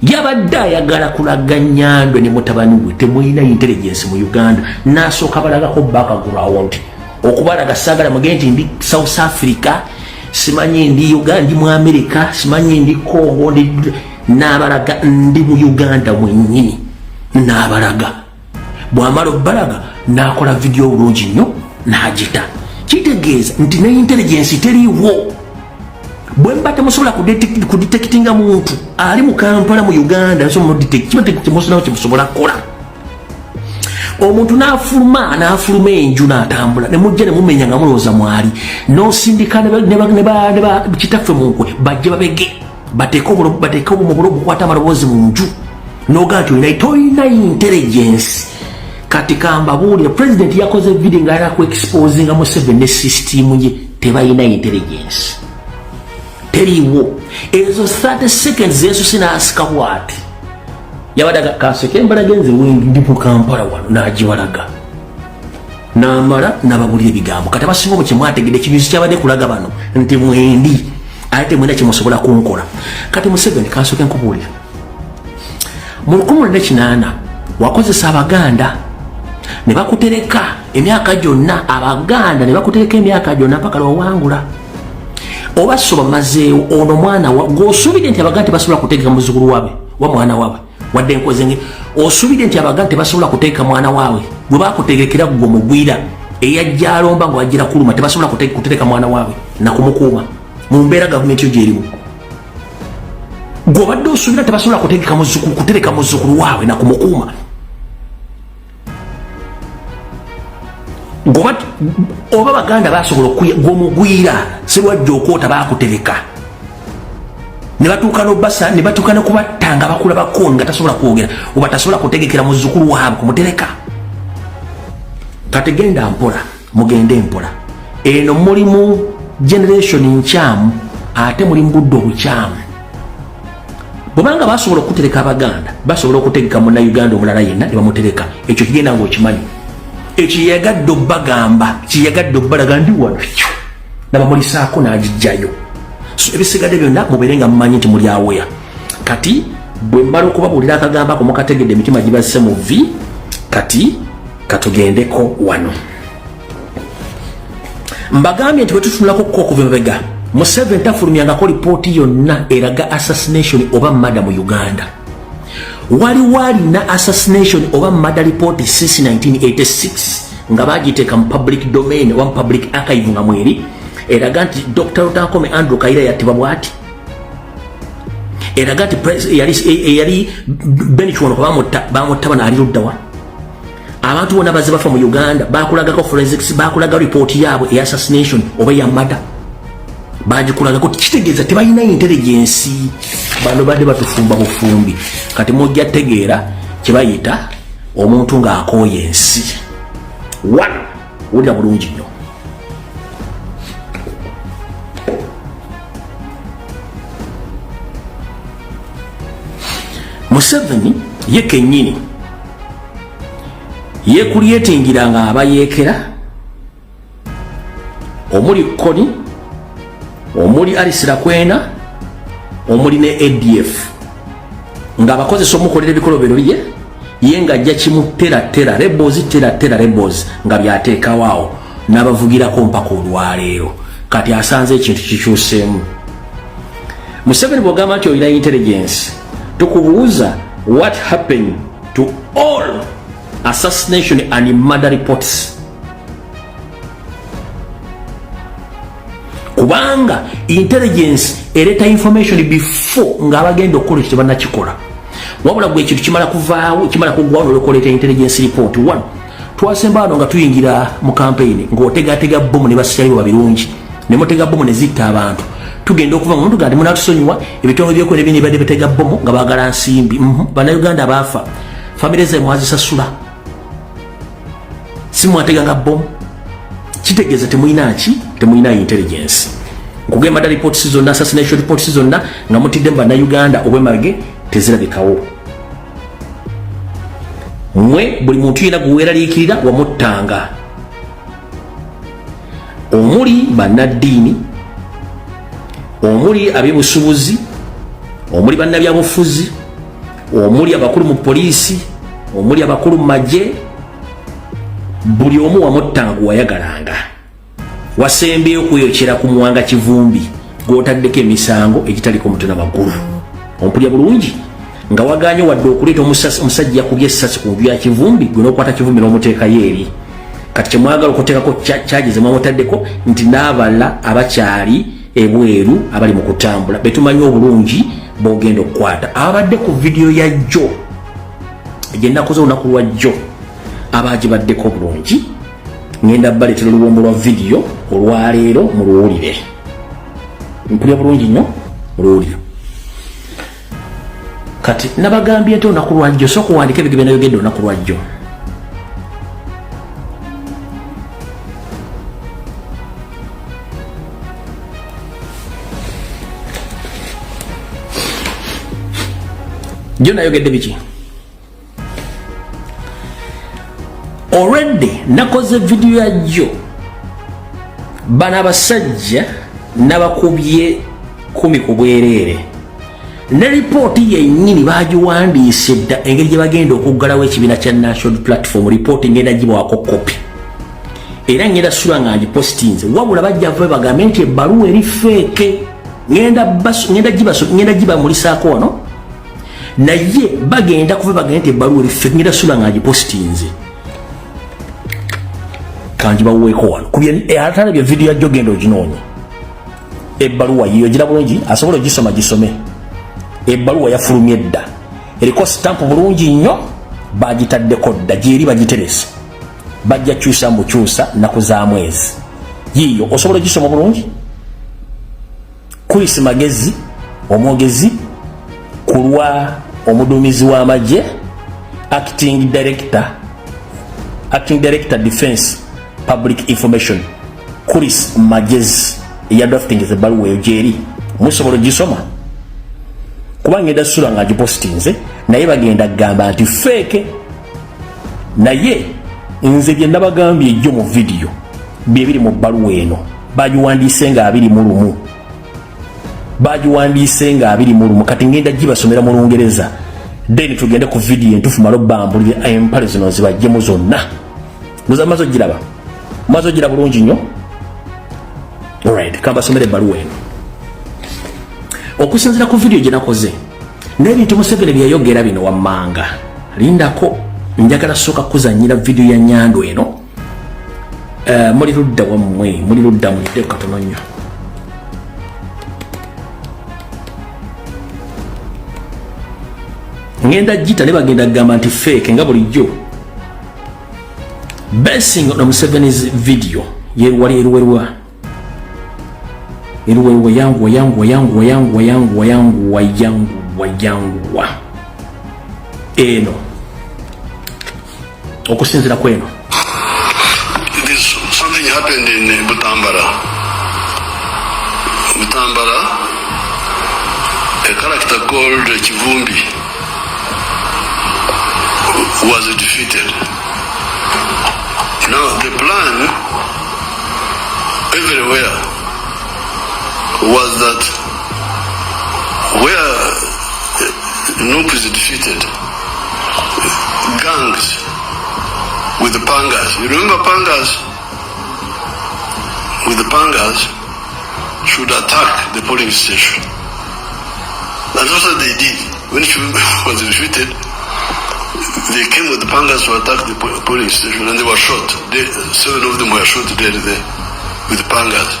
yabadde ayagala kulaga Nyandwe ne mutabani we temulina intelligence mu Uganda n'asooka balagako background okubalaga sagala mugenti ndi South Africa simanyi ndi Uganda ndi mu America simanyi ndi Congo n'abalaga ndi mu Uganda mwennyini n'abalaga bw'amala obbalaga n'akola video bulungi nnyo n'agita kitegeeza nti ne intelligence teriiwo bwe mba temusobola kudetectinga muntu ali mu Kampala mu Uganda kimusobola kukola omuntu n'afuluma enju n'atambula ne mujja ne mumenya nga mulowooza mwali n'osindika ne kitaffe munkwe bajje babege bateeke obumobulo obukwata amaloboozi mu nju n'ogaa nti tolina intelligence kati kambabuulire president yakoze video nga alina ku exposinga Museveni ne system ye tebalina intelligence teriiwo ezo 30 seconds yesu sinaasika bwati yabadaga kaseke mbalagenze wengi ndipo Kampala wano n'agibalaga n'amala n'ababulira ebigambo kati abasinga mu kimwategedde ekinyusi kyabadde kulaga bano nti mwendi ate mwenda kyemusobola kunkola kati Museveni kansoke nkubuulira mu 1980 wakozesa Abaganda ne bakutereka emyaka gyonna Abaganda ne bakutereka emyaka gyonna mpaka lwawangula oba soba mazeewo ono mwana ng'osuubire nti Abaganda tebasobola kuteeka muzzukulu waabwe wa mwana waabwe wadde nkozenge osuubire nti Abaganda tebasobola kuteeka mwana waabwe gwe bakutegekera gwe mugwira eyajja alomba ngo agira kuluma tebasobola kutereka mwana waabwe nakumukuuma mu mbeera gavumenti yo gyerimu gwe obadde osuubira tebasobola kutereka muzzukulu waabwe nakumukuuma oba Baganda basobola gwomugwira sibwajja okwota bakutereka ne batuuka n'obasa ne batuuka n'okubattanga bakula bakoni nga tasobola kwogera oba tasobola kutegekera muzzukulu waabwe kumutereka kati genda mpola mugende mpola eno mulimu generation nkyamu ate mulimu budde obukyamu bwebanga basobola okutereka abaganda basobola okutegeka munnauganda omulala yenna ne bamutereka ekyo kigenda ng'okimanyi ekiyagadde obbagamba kiyagadde obbalaga ndi wano nabamulisaako n'agijjayo so ebisigadde byonna mubeere nga mumanyi nti muli aweya kati bwe mmala okubabuulira akagamba ako mukategedde emitima gibasse mu vi kati katugendeko wano mbagambye nti bwe tutunulako ko okuva emabega Museveni tafulumyangako lipooti yonna eraga assassination oba mada mu Uganda waliwo alina assassination oba mada report since 1986 nga bagiteeka mu public domain oba mu public archive nga mweri eraga nti Dr. Rutankome Andrew Kaira yattibwa bw'ati eraga nti yali Benichwono bamutta bano ali luddawa abantu bonna bazze bafa mu Uganda bakulagako forensics bakulaga report yaabwe eya assassination oba ya mada bagikulagako kitegeeza tebalina intelligence bano badde batufumba bufumbi kati mujja tegeera kyebayita omuntu ng'akooya ensi wano wulira bulungi nnyo Museveni ye kennyini yekulyetingiranga abayeekera omuli Koni omuli Alisira Kwena omuli ne ADF nga bakozesa omukolera ebikolobero ye nga ajja kimuteratera rebels nga byateekawaawo n'abavugirako mpaka olwaleero kati asanze ekintu kikyuseemu Museveni bw'ogamba nti olina intelligence tukubuuza what happened to all assassination and murder reports kubanga intelligence ereta information before ng'abagenda okukola ekyo tebannakikola wabula gwe ekintu kimala kuvaawo kimala kuggwawo n'okoleta intelligence report one twasemba wano nga tuyingira mu campaign ng'otegatega bomu ne basitaliwo babirungi ne mutega bomu ne zitta abantu tugenda okuva mu ntuganda munatusonyiwa ebitongole by'okwera ebindi badde betega bomu nga baagala nsimbi bannayuganda baafa famire zammwe mwazisasula si mwateganga bomu kitegeeza temulina intelligence nkugamba dda reports zonna assassination reports zonna nga mutidde mu bannayuganda obwemage tezirabikawo mwe buli muntu yina gweweraliikirira wamuttanga omuli bannaddiini omuli ab'ebusubuzi omuli bannabyabufuzi omuli abakulu mu poliisi omuli abakulu mu magye buli omu wamuttanga gwewayagalanga wasembyeyo okuyokera ku muwanga kivumbi gw'otaddeko emisango egitaliko mutwe n'amagulu ompulya bulungi nga waganye wadde okuleeta omusajja yakubye essasi ku nju ya kivumbi gwe n'okwata kivumbi n'omuteekayo eri kati kyemwagala okuteekako kyageze mwamutaddeko nti n'abala abakyali ebweru abali mu kutambula betumanyi obulungi b'ogenda okukwata abadde ku vidiyo ya jjo gyennakoze olunaku lwa jjo abagibaddeko bulungi ngenda baleetera oluwombo lwa vidiyo olwaleero muluwulire mpulya bulungi nnyo muluwulire kati nabagambye nti olunaku lwa jjo sooka wandika ebigebe nayogedde olunaku lwa jjo jjo nayogedde biki already nakoze video ya jjo bana abasajja n'abakubye 10 ku bwereere ne ripooti yennyini bagiwandiise dda engeri gye bagenda okuggalawo ekibiina kya national platform ripooti ngenda gibawako kopi era ngenda sula nga ngipositinze wabula bajja vae bagambe nti ebbaluwa eri feeke ngenda gibamulisaako wano naye bagenda kuva bagambe nti ebbaluwa eri feeke ngenda sula nga ngipositinze kanjibaweeko wano atalabye vidiyo yajjo genda oginoonya ebbaluwa yiyo gira bulungi asobola ogisoma gisome ebbaluwa yafulumye dda eriko sitampu bulungi nnyo bagitaddeko dda gyeri bagiterese bajja kyusa mukyusa naku za mwezi yiyo osobola ogisoma bulungi Chris Magezi omwogezi kulwa omuduumizi w'amagye acting director defense public information Chris Magezi ya drafting the baluwa yojeri musobola gisoma kuba ngenda sula nga gipostinze naye bagenda gamba nti fake naye nze bye nabagambye ejjo mu video bye biri mu bbaluwa eno bagiwandiise nga 21 bagiwandiise nga 21 kati ngenda gibasomera mu Lungereza then tugende ku video entufu malo bambulire empale zino zibajjemu zonna muza mazo giraba mazo gira bulungi nnyo alright kambasomere ebbaluwa eno okusinzira ku video gye nakoze n'ebintu Museveni byayogera bino wammanga lindako njagala sooka kuzanyira video ya Nyando eno muri ludda wammwe muri ludda mulidde katono nnyo ngenda gita ne bagenda gamba nti fake nga bulijjo basing on Museveni's video yerwali eruwerwa yangu eno okusinzira kweno. Something happened in Butambara, a character called Kivumbi was defeated. Now the plan everywhere was that where NUP is defeated, gangs with the pangas. You remember pangas? With the pangas should attack the polling station. That's what they did. When she was defeated, they came with the pangas to attack the polling station and they were shot. 7 of them were shot dead there with the pangas.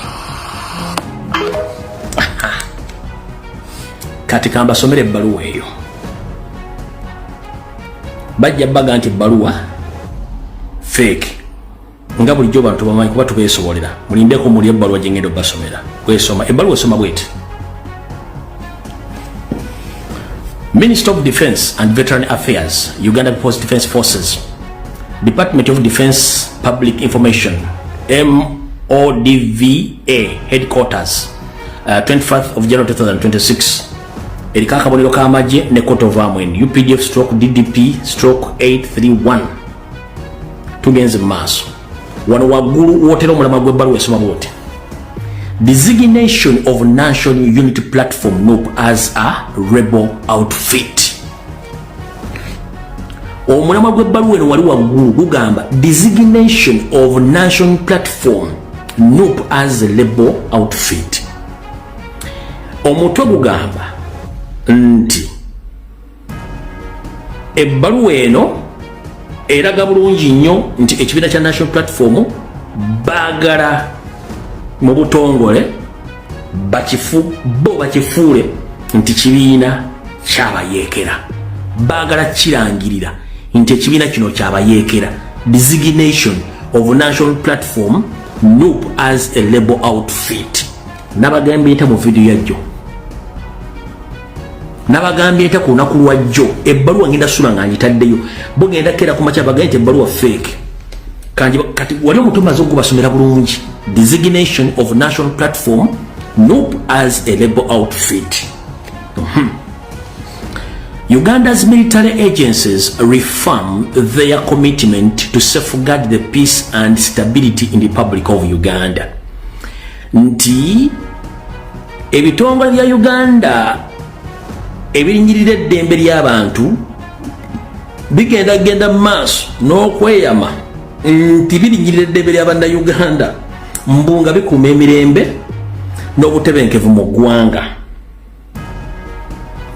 Kati kambasomere ebbaluwa eyo bajja baga nti ebbaluwa fake nga bulijjo bantu bamanyi kuba tubeesobolera mulindeko muli ebbaluwa gye ngenda obbasomera kwesoma ebbaluwa esoma bweti Minister of Defense and Veteran Affairs, Uganda People's Defense Forces, Department of Defense Public Information, MODVA Headquarters, 25th of January 2026. Erika kabonero kamaje ne court of arm UPDF stroke DDP stroke 831. Tugenze maso. Wano wagulu wotero mulama gwebbaluwa esoma bote. Designation of National Unity Platform NUP as a rebel outfit. Omulama gwebbaluwa eno wali waggulu gugamba designation of National Platform NUP as a rebel outfit. Omutwe gugamba nti ebbaluwa eno eraga bulungi nnyo nti ekibiina kya National Platform baagala mu butongole bakifuule nti kibiina kyabayeekera baagala kirangirira nti ekibiina kino kyabayeekera designation of National Platform NUP as a rebel outfit. Nabagambye nta mu video yajjo nabagambye nta ku lunaku lwajjo ebbaluwa ngenda sula nga ngitaddeyo bo ngenda kera ku makya bagambye nti ebbaluwa fake kati wali omutumaze okubasomera bulungi designation of National Platform NUP as a rebel outfit. Uganda's military agencies reaffirm their commitment to safeguard the peace and stability in the Republic of Uganda. Nti ebitongole bya Uganda ebirinnyirira eddembe ly'abantu bigenda maaso n'okweyama nti birinnyirira eddembe ly'Abannayuganda mbunga bikuuma emirembe n'obutebenkevu mu ggwanga.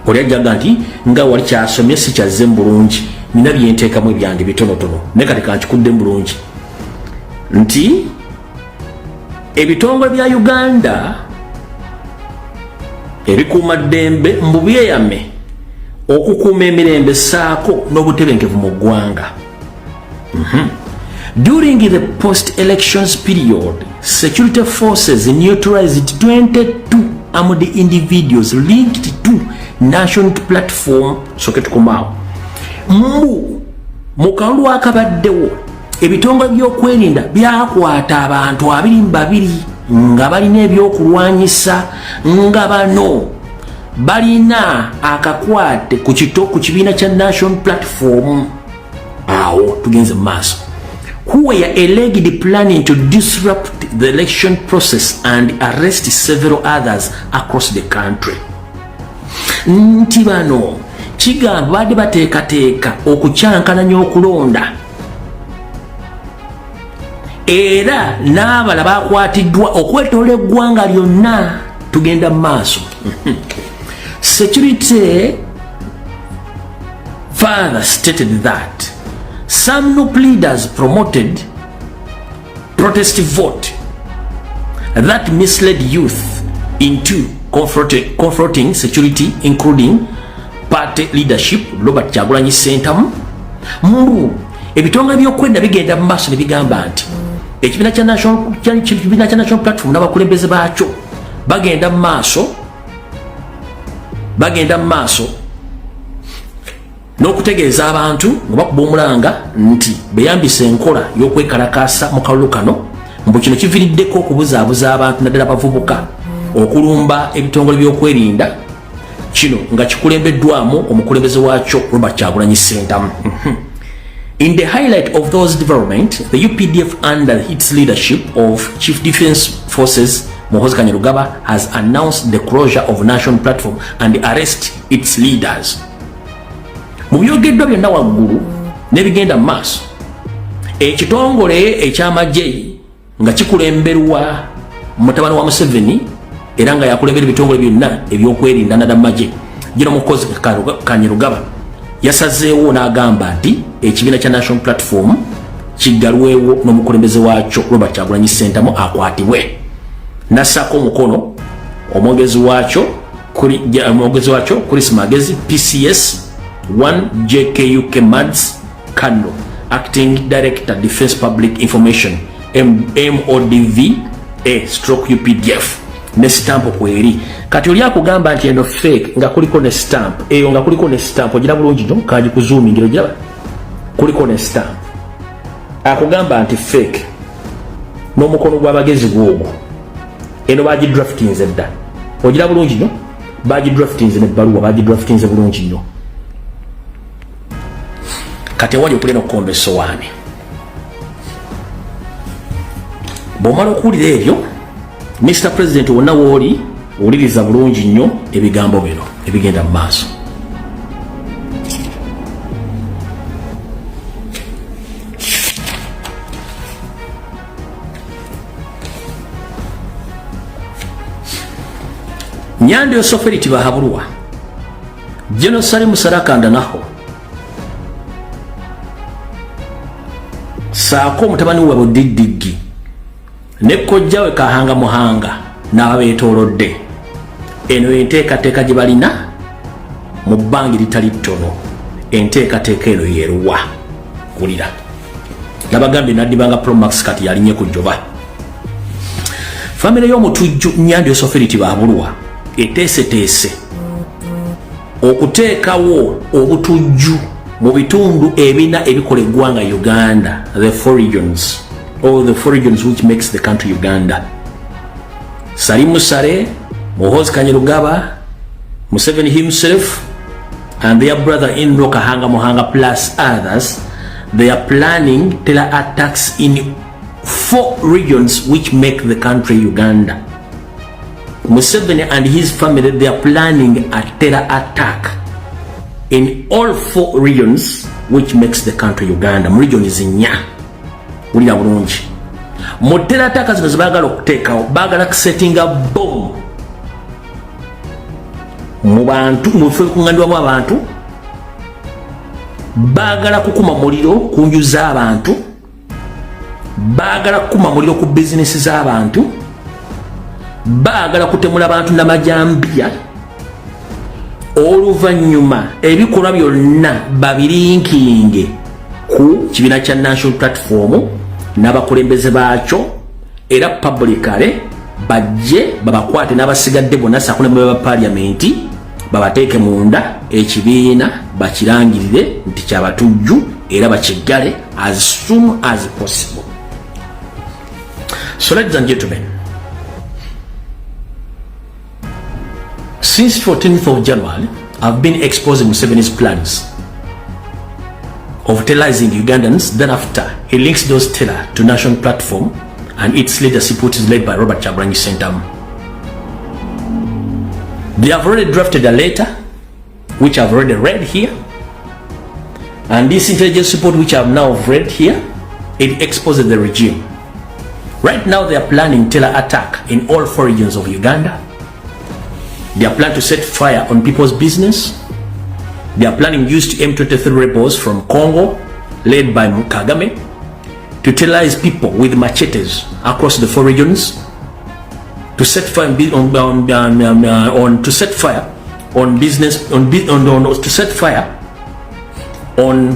Oli ajjaga nti nga wali kyasomye si kyazze mu bulungi nina byenteekamu ebyange bitonotono ne kati kankikudde mu bulungi nti ebitongole bya Uganda ebikuuma ddembe mbu byeyame okukuuma emirembe saako n'obutebenkevu mu ggwanga. During the post-elections period, security forces neutralized 22 armed individuals linked to National Platform Soketukumao. Mu kalulu akabaddewo ebitongole by'okwerinda byakwata abantu 22 nga balina ebyokulwanyisa nga bano balina akakwate ku kibiina kya National Platform awo tugenze maaso who were allegedly planning to disrupt the election process and arrest several others across the country. Nti bano kigamba badde bateekateeka okukyankananya okulonda era n'abala bakwatiddwa okwetoola eggwanga lyonna tugenda maaso. Security further stated that some NUP leaders promoted protest vote that misled youth into confronting security, including party leadership. Robert Kyagulanyi Ssentamu mbu ebitonga byokwenda bigenda mu maaso ne bigamba nti ekibiina kya National Platform n'abakulembeze baakyo bagenda mu maaso n'okutegeeza abantu nga bakuba omulanga nti beyambisa enkola y'okwekalakaasa mu kalulu kano mbu kino kiviriddeko okubuzaabuza abantu naddala abavubuka okulumba ebitongole by'okwerinda kino nga kikulembeddwamu omukulembeze waakyo Robert Kyagulanyi Ssentamu. In the highlight of those developments, the UPDF under its leadership of Chief Defence Forces Muhoozi has announced the closure of National Platform and arrest its leaders. Mu byogeddwa byonna waggulu n'ebigenda mu maaso ekitongole eky'amagye nga kikulemberwa mutabani wa Museveni era nga yakulembera ebitongole byonna ebyokwerinda naddala magye Yino Muhoozi yasazeewo n'agamba nti ekibiina kya National Platform kigalwewo n'omukulembeze waakyo Robert Kyagulanyi Ssentamu akwatibwe. Nasako omukono omwogezi waakyo Chris Magezi PCS 1 JKUK Mads Kano, Acting Director Defense Public Information MODV stroke UPDF ne stamp kweri kati oli akugamba nti eno fake nga kuliko ne stamp eyo nga kuliko ne stamp ogira bulungi nnyo kaji kuzooming ogira kuliko ne stamp akugamba nti fake n'omukono gw'abagezi gw'ogwo eno bagidraftinze dda ogira bulungi nnyo bagidraftinze n'ebbaluwa bagidraftinze bulungi nnyo kati wali okulina okukomba essowaani bw'omala okuwulira ebyo Mr. President wonna wooli owuliriza bulungi nnyo ebigambo bino ebigenda mu maaso. Nyando yosoferiti bahabulwa Genocide Musarakanda naho saako mutabani wa Budiddigi nekojjawe Kahanga Muhanga n'abeetoolodde eno enteekateeka gye balina mu bbangi litali ttono enteekateeka eno yeeruwa kulira nabagambye naddibanga Promax kati yalinye ku Jjoba famire y'omutujju Nyando yosoferiti bahabulwa eteeseteese okuteekawo obutujju mu bitundu ebina ebikola eggwanga Uganda, the four regions which makes the country Uganda. Salimu Sare, Muhoozi Kanyarugaba, Museveni himself, and their brother-in-law Kahanga Muhanga plus others, they are planning terror attacks in 4 regions which make the country Uganda. Museveni and his family, they are planning a terror attack in all 4 regions which makes the country Uganda. Region is in Nya. Ulira bulungi. Mu terror attack zino zibagala okuteekawo bagala kusettinga bomb mu bantu mu bifo ebikuŋŋanirwamu abantu bagala kukuma muliro ku nju z'abantu bagala kukuma muliro ku bizinesi z'abantu bagala kutemula abantu n'amajambiya oluvannyuma ebikolwa byonna babirinkinge ku kibiina kya National Platform n'abakulembeze baakyo era publicly bajje babakwate n'abasigadde bonna saakuna mu parliament babateeke munda ekibiina bakirangirire nti kyabatujju era bakiggale as soon as possible. So ladies and gentlemen, Since 14th of January, I've been exposing Museveni's plans of terrorizing Ugandans. Then after, he links those terror to national platform and its leadership, which is led by Robert Kyagulanyi Ssentamu. They have already drafted a letter, which I've already read here. And this intelligence report, which I've now read here, it exposes the regime. Right now, they are planning terror attack in all 4 regions of Uganda. They are planning to set fire on people's business. They are planning use to M23 rebels from Congo, led by Kagame, to terrorize people with machetes across the 4 regions, to set fire to set fire on business, to set fire on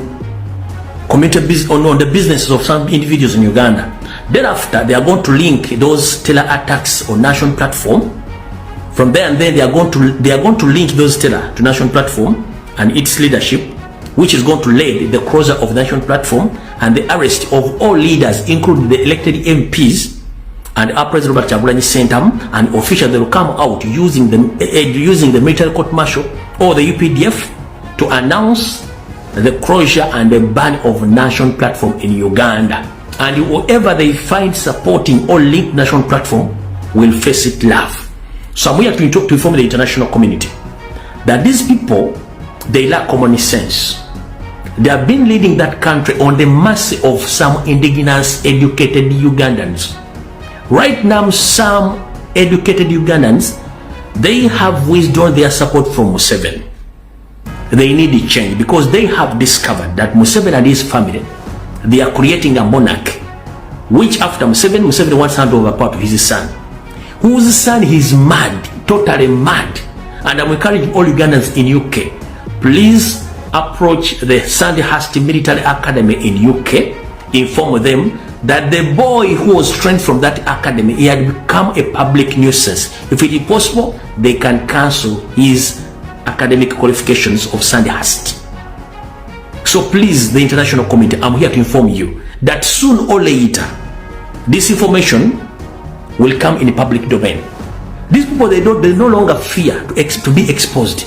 community business, on the businesses of some individuals in Uganda. Thereafter, they are going to link those terror attacks on national platform. From there and then, they are going to link those terror to national platform and its leadership, which is going to lead the closure of the national platform and the arrest of all leaders, including the elected MPs and our President Robert Kyagulanyi Ssentamu, and officials. They will come out using the military court martial or the UPDF to announce the closure and the ban of national platform in Uganda. And whoever they find supporting or linked national platform will face it live. So I'm here to inform the international community that these people, they lack common sense. They have been leading that country on the mercy of some indigenous educated Ugandans. Right now, some educated Ugandans, they have withdrawn their support from Museveni. They need a change because they have discovered that Museveni and his family, they are creating a monarchy, which after Museveni wants to hand over power to his son, whose son is mad, totally mad. And I'm encouraging all Ugandans in UK, please approach the Sandhurst Military Academy in UK, inform them that the boy who was trained from that academy, he had become a public nuisance. If it is possible, they can cancel his academic qualifications of Sandhurst. So please, the international community, I'm here to inform you that soon or later, this information will come in the public domain. These people, they no longer fear to be exposed.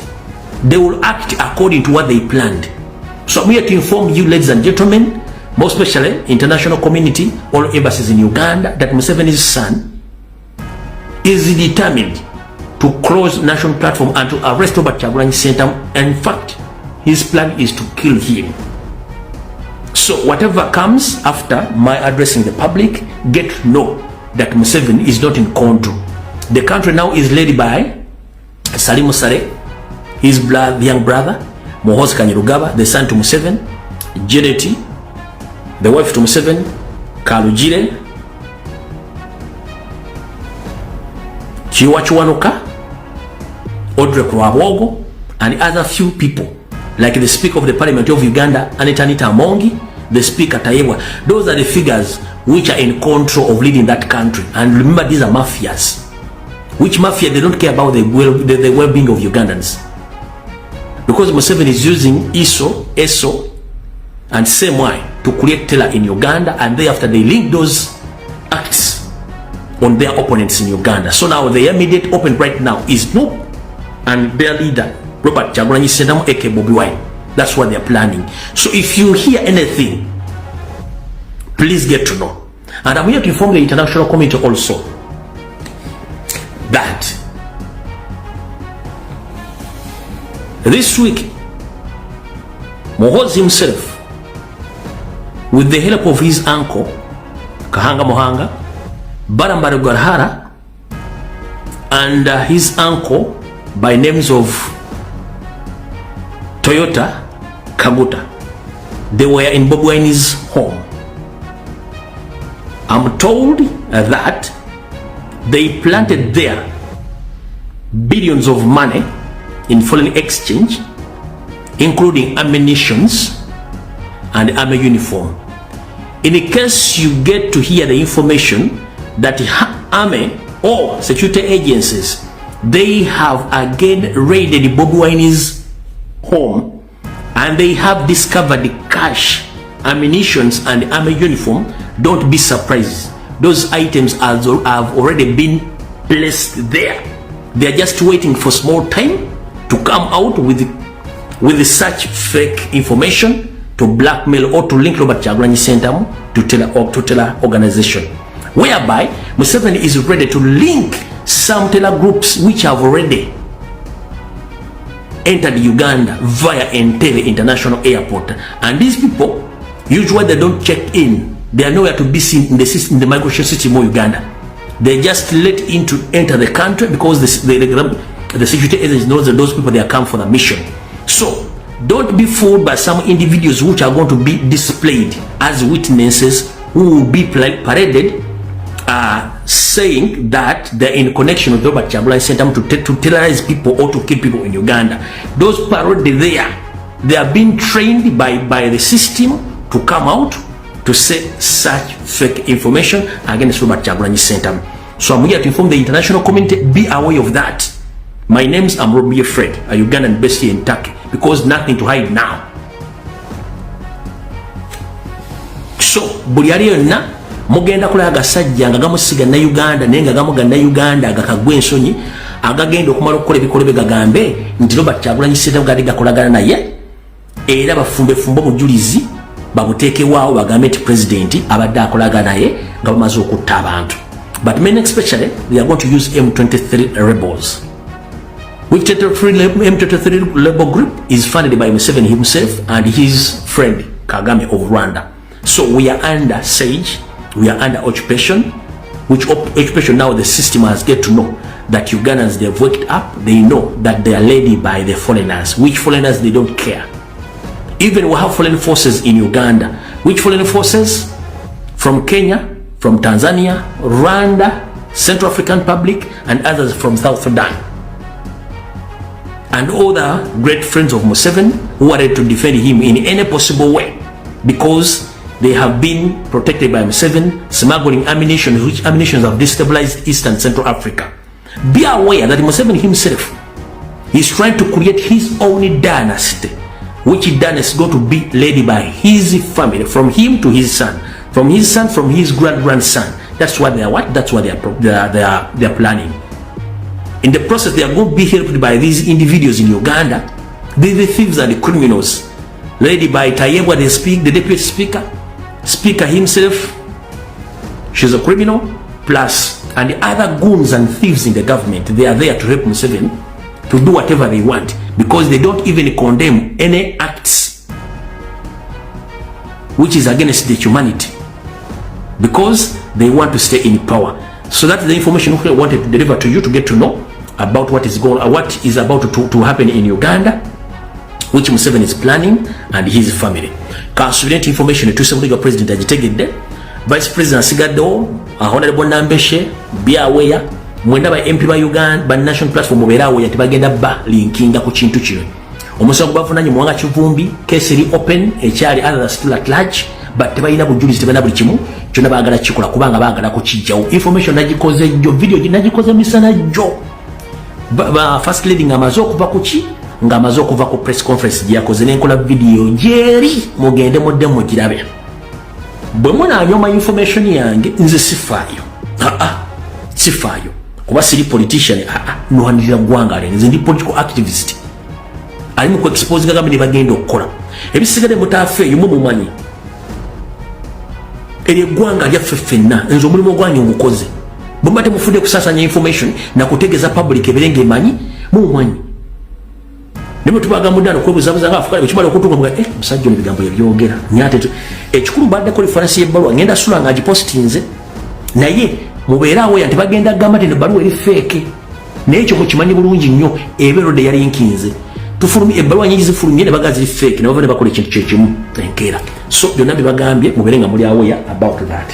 They will act according to what they planned. So I'm here to inform you, ladies and gentlemen, more especially international community, all embassies in Uganda, that Museveni's son is determined to close national platform and to arrest Robert Kyagulanyi Ssentamu. And in fact, his plan is to kill him. So whatever comes after my addressing the public, get to know that Museveni is not in control. The country now is led by Salimu Sare, his young brother, Muhoozi, the son to Museveni, Jeneti, the wife to Museveni, Kalugire, Chiwachuwanuka, Audrey Kwabogo, and other few people, like the Speaker of the Parliament of Uganda, Anita Amongi, the Speaker Tayebwa. Those are the figures which are in control of leading that country. And remember, these are mafias. Which mafia? They don't care about the well-being of Ugandans. Because Museveni is using ESO, and same way to create terror in Uganda, and thereafter they link those acts on their opponents in Uganda. So now the immediate open right now is NUP and their leader, Robert Kyagulanyi Ssentamu, aka Bobi Wine. That's what they're planning. So if you hear anything, please get to know. And I'm here to inform the international community also that this week, Muhoozi himself, with the help of his uncle, Kahanga Mohanga, Barambara Garhara, and his uncle by names of Toyota Kaguta, they were in Bobi Wine's home. I'm told that they planted there billions of money in foreign exchange, including ammunitions and army uniform. In case you get to hear the information that army or security agencies, they have again raided Bobi Wine's home and they have discovered the cash, ammunitions and army uniform, don't be surprised. Those items have already been placed there They are just waiting for small time to come out with such fake information to blackmail or to link Robert Kyagulanyi Ssentamu to tell organization, whereby Museveni is ready to link some teller groups which have already entered Uganda via Entebbe International Airport. And these people, usually they don't check in. They are nowhere to be seen in the migration system of Uganda. They just let in to enter the country because the security agents knows that those people, they are come for the mission. So don't be fooled by some individuals which are going to be displayed as witnesses who will be paraded saying that they're in connection with Robert Kyagulanyi Ssentamu to terrorize people or to kill people in Uganda. Those paraded there, they are being trained by the system to come out to say such fake information against Robert Kyagulanyi Ssentamu. So I'm here to inform the international community, be aware of that. My name's Robbie Fred, a Ugandan based here in Turkey, because nothing to hide now. So, Buliari yonna mugenda kula agasajja nga gamusiga na Uganda nenga gamuganda Uganda agakagwe ensonyi agagenda okumala okukola ebikolwa gagambe nti Robert Kyagulanyi Ssentamu gadi gakolagana naye era bafumbe obujulizi babuteekewaawo bagambe nti president abadde akolagana naye nga bamaze okutta abantu. But men especially, they are going to use M23 rebels. Which M23 rebel group is funded by Museveni himself and his friend Kagame of Rwanda. So we are under siege, we are under occupation, which occupation now the system has get to know that Ugandans, they have waked up, they know that they are led by the foreigners, which foreigners they don't care. Even we have foreign forces in Uganda. Which foreign forces? From Kenya, from Tanzania, Rwanda, Central African Republic, and others from South Sudan. And other great friends of Museveni who are ready to defend him in any possible way because they have been protected by Museveni, smuggling ammunition, which ammunitions have destabilized East and Central Africa. Be aware that Museveni himself is trying to create his own dynasty, which dynasty is going to be led by his family, from him to his son, from his son, from his grandson. That's what they are. What? That's what they are planning. In the process, they are going to be helped by these individuals in Uganda. The thieves and the criminals, led by Tayebwa, the deputy speaker himself. She's a criminal, plus and the other goons and thieves in the government. They are there to help Museveni to do whatever they want because they don't even condemn any acts which is against the humanity because they want to stay in power. So that's the information we wanted to deliver to you to get to know about what is about to happen in Uganda, which Museveni is planning and his family. Consultant information to somebody the president agitegedde vice president asigaddewo honorable Nambeshe be aware mwenda ba MP ba Uganda ba national platform oberawo yati bagenda ba linkinga ku kintu kino omusango bafuna mwanga kivumbi case eri open ekyali others still at large but tebalina bujulizi tebalina buli kimu kyonna baagala kikola kubanga baagala kukijjawo information nagikoze jo video nagikoze misana jo first lady ngamaze okuva kuki ngamaze okuva ku press conference yakoze nenkola video jeri mugende mudde mugirabe bwe muna anyoma information yange nze sifaayo sifaayo kuba siri politician nuhanirira gwanga ale nze ndi political activist ali mu expose gagambe ne bagenda okukola ebisigade mutafe yumu mumanyi eri gwanga lya feffenna nze omulimu gwanyu ngukoze bumate mufunde kusasanya information na kutegeza public eberenge emanyi mumanyi nimo tubaga mudano kwebuzabuza nga afukale ekimala okutuka mga musajjo ne bigambo yabyogera nyate ekikulu badde ko reference y'ebbaluwa ngenda sula nga agipostinze naye mubeerawo yanti bagenda gamba tene baluwa eri fake naye ekyo mukimanyi bulungi nnyo ebero de yali nkinze tufulumye ebbaluwa nyingi zifulumye ne bagazi eri fake nabo bane bakola ekintu kyekimu enkeera so byonna bibagambye mubeere nga muli aware about that.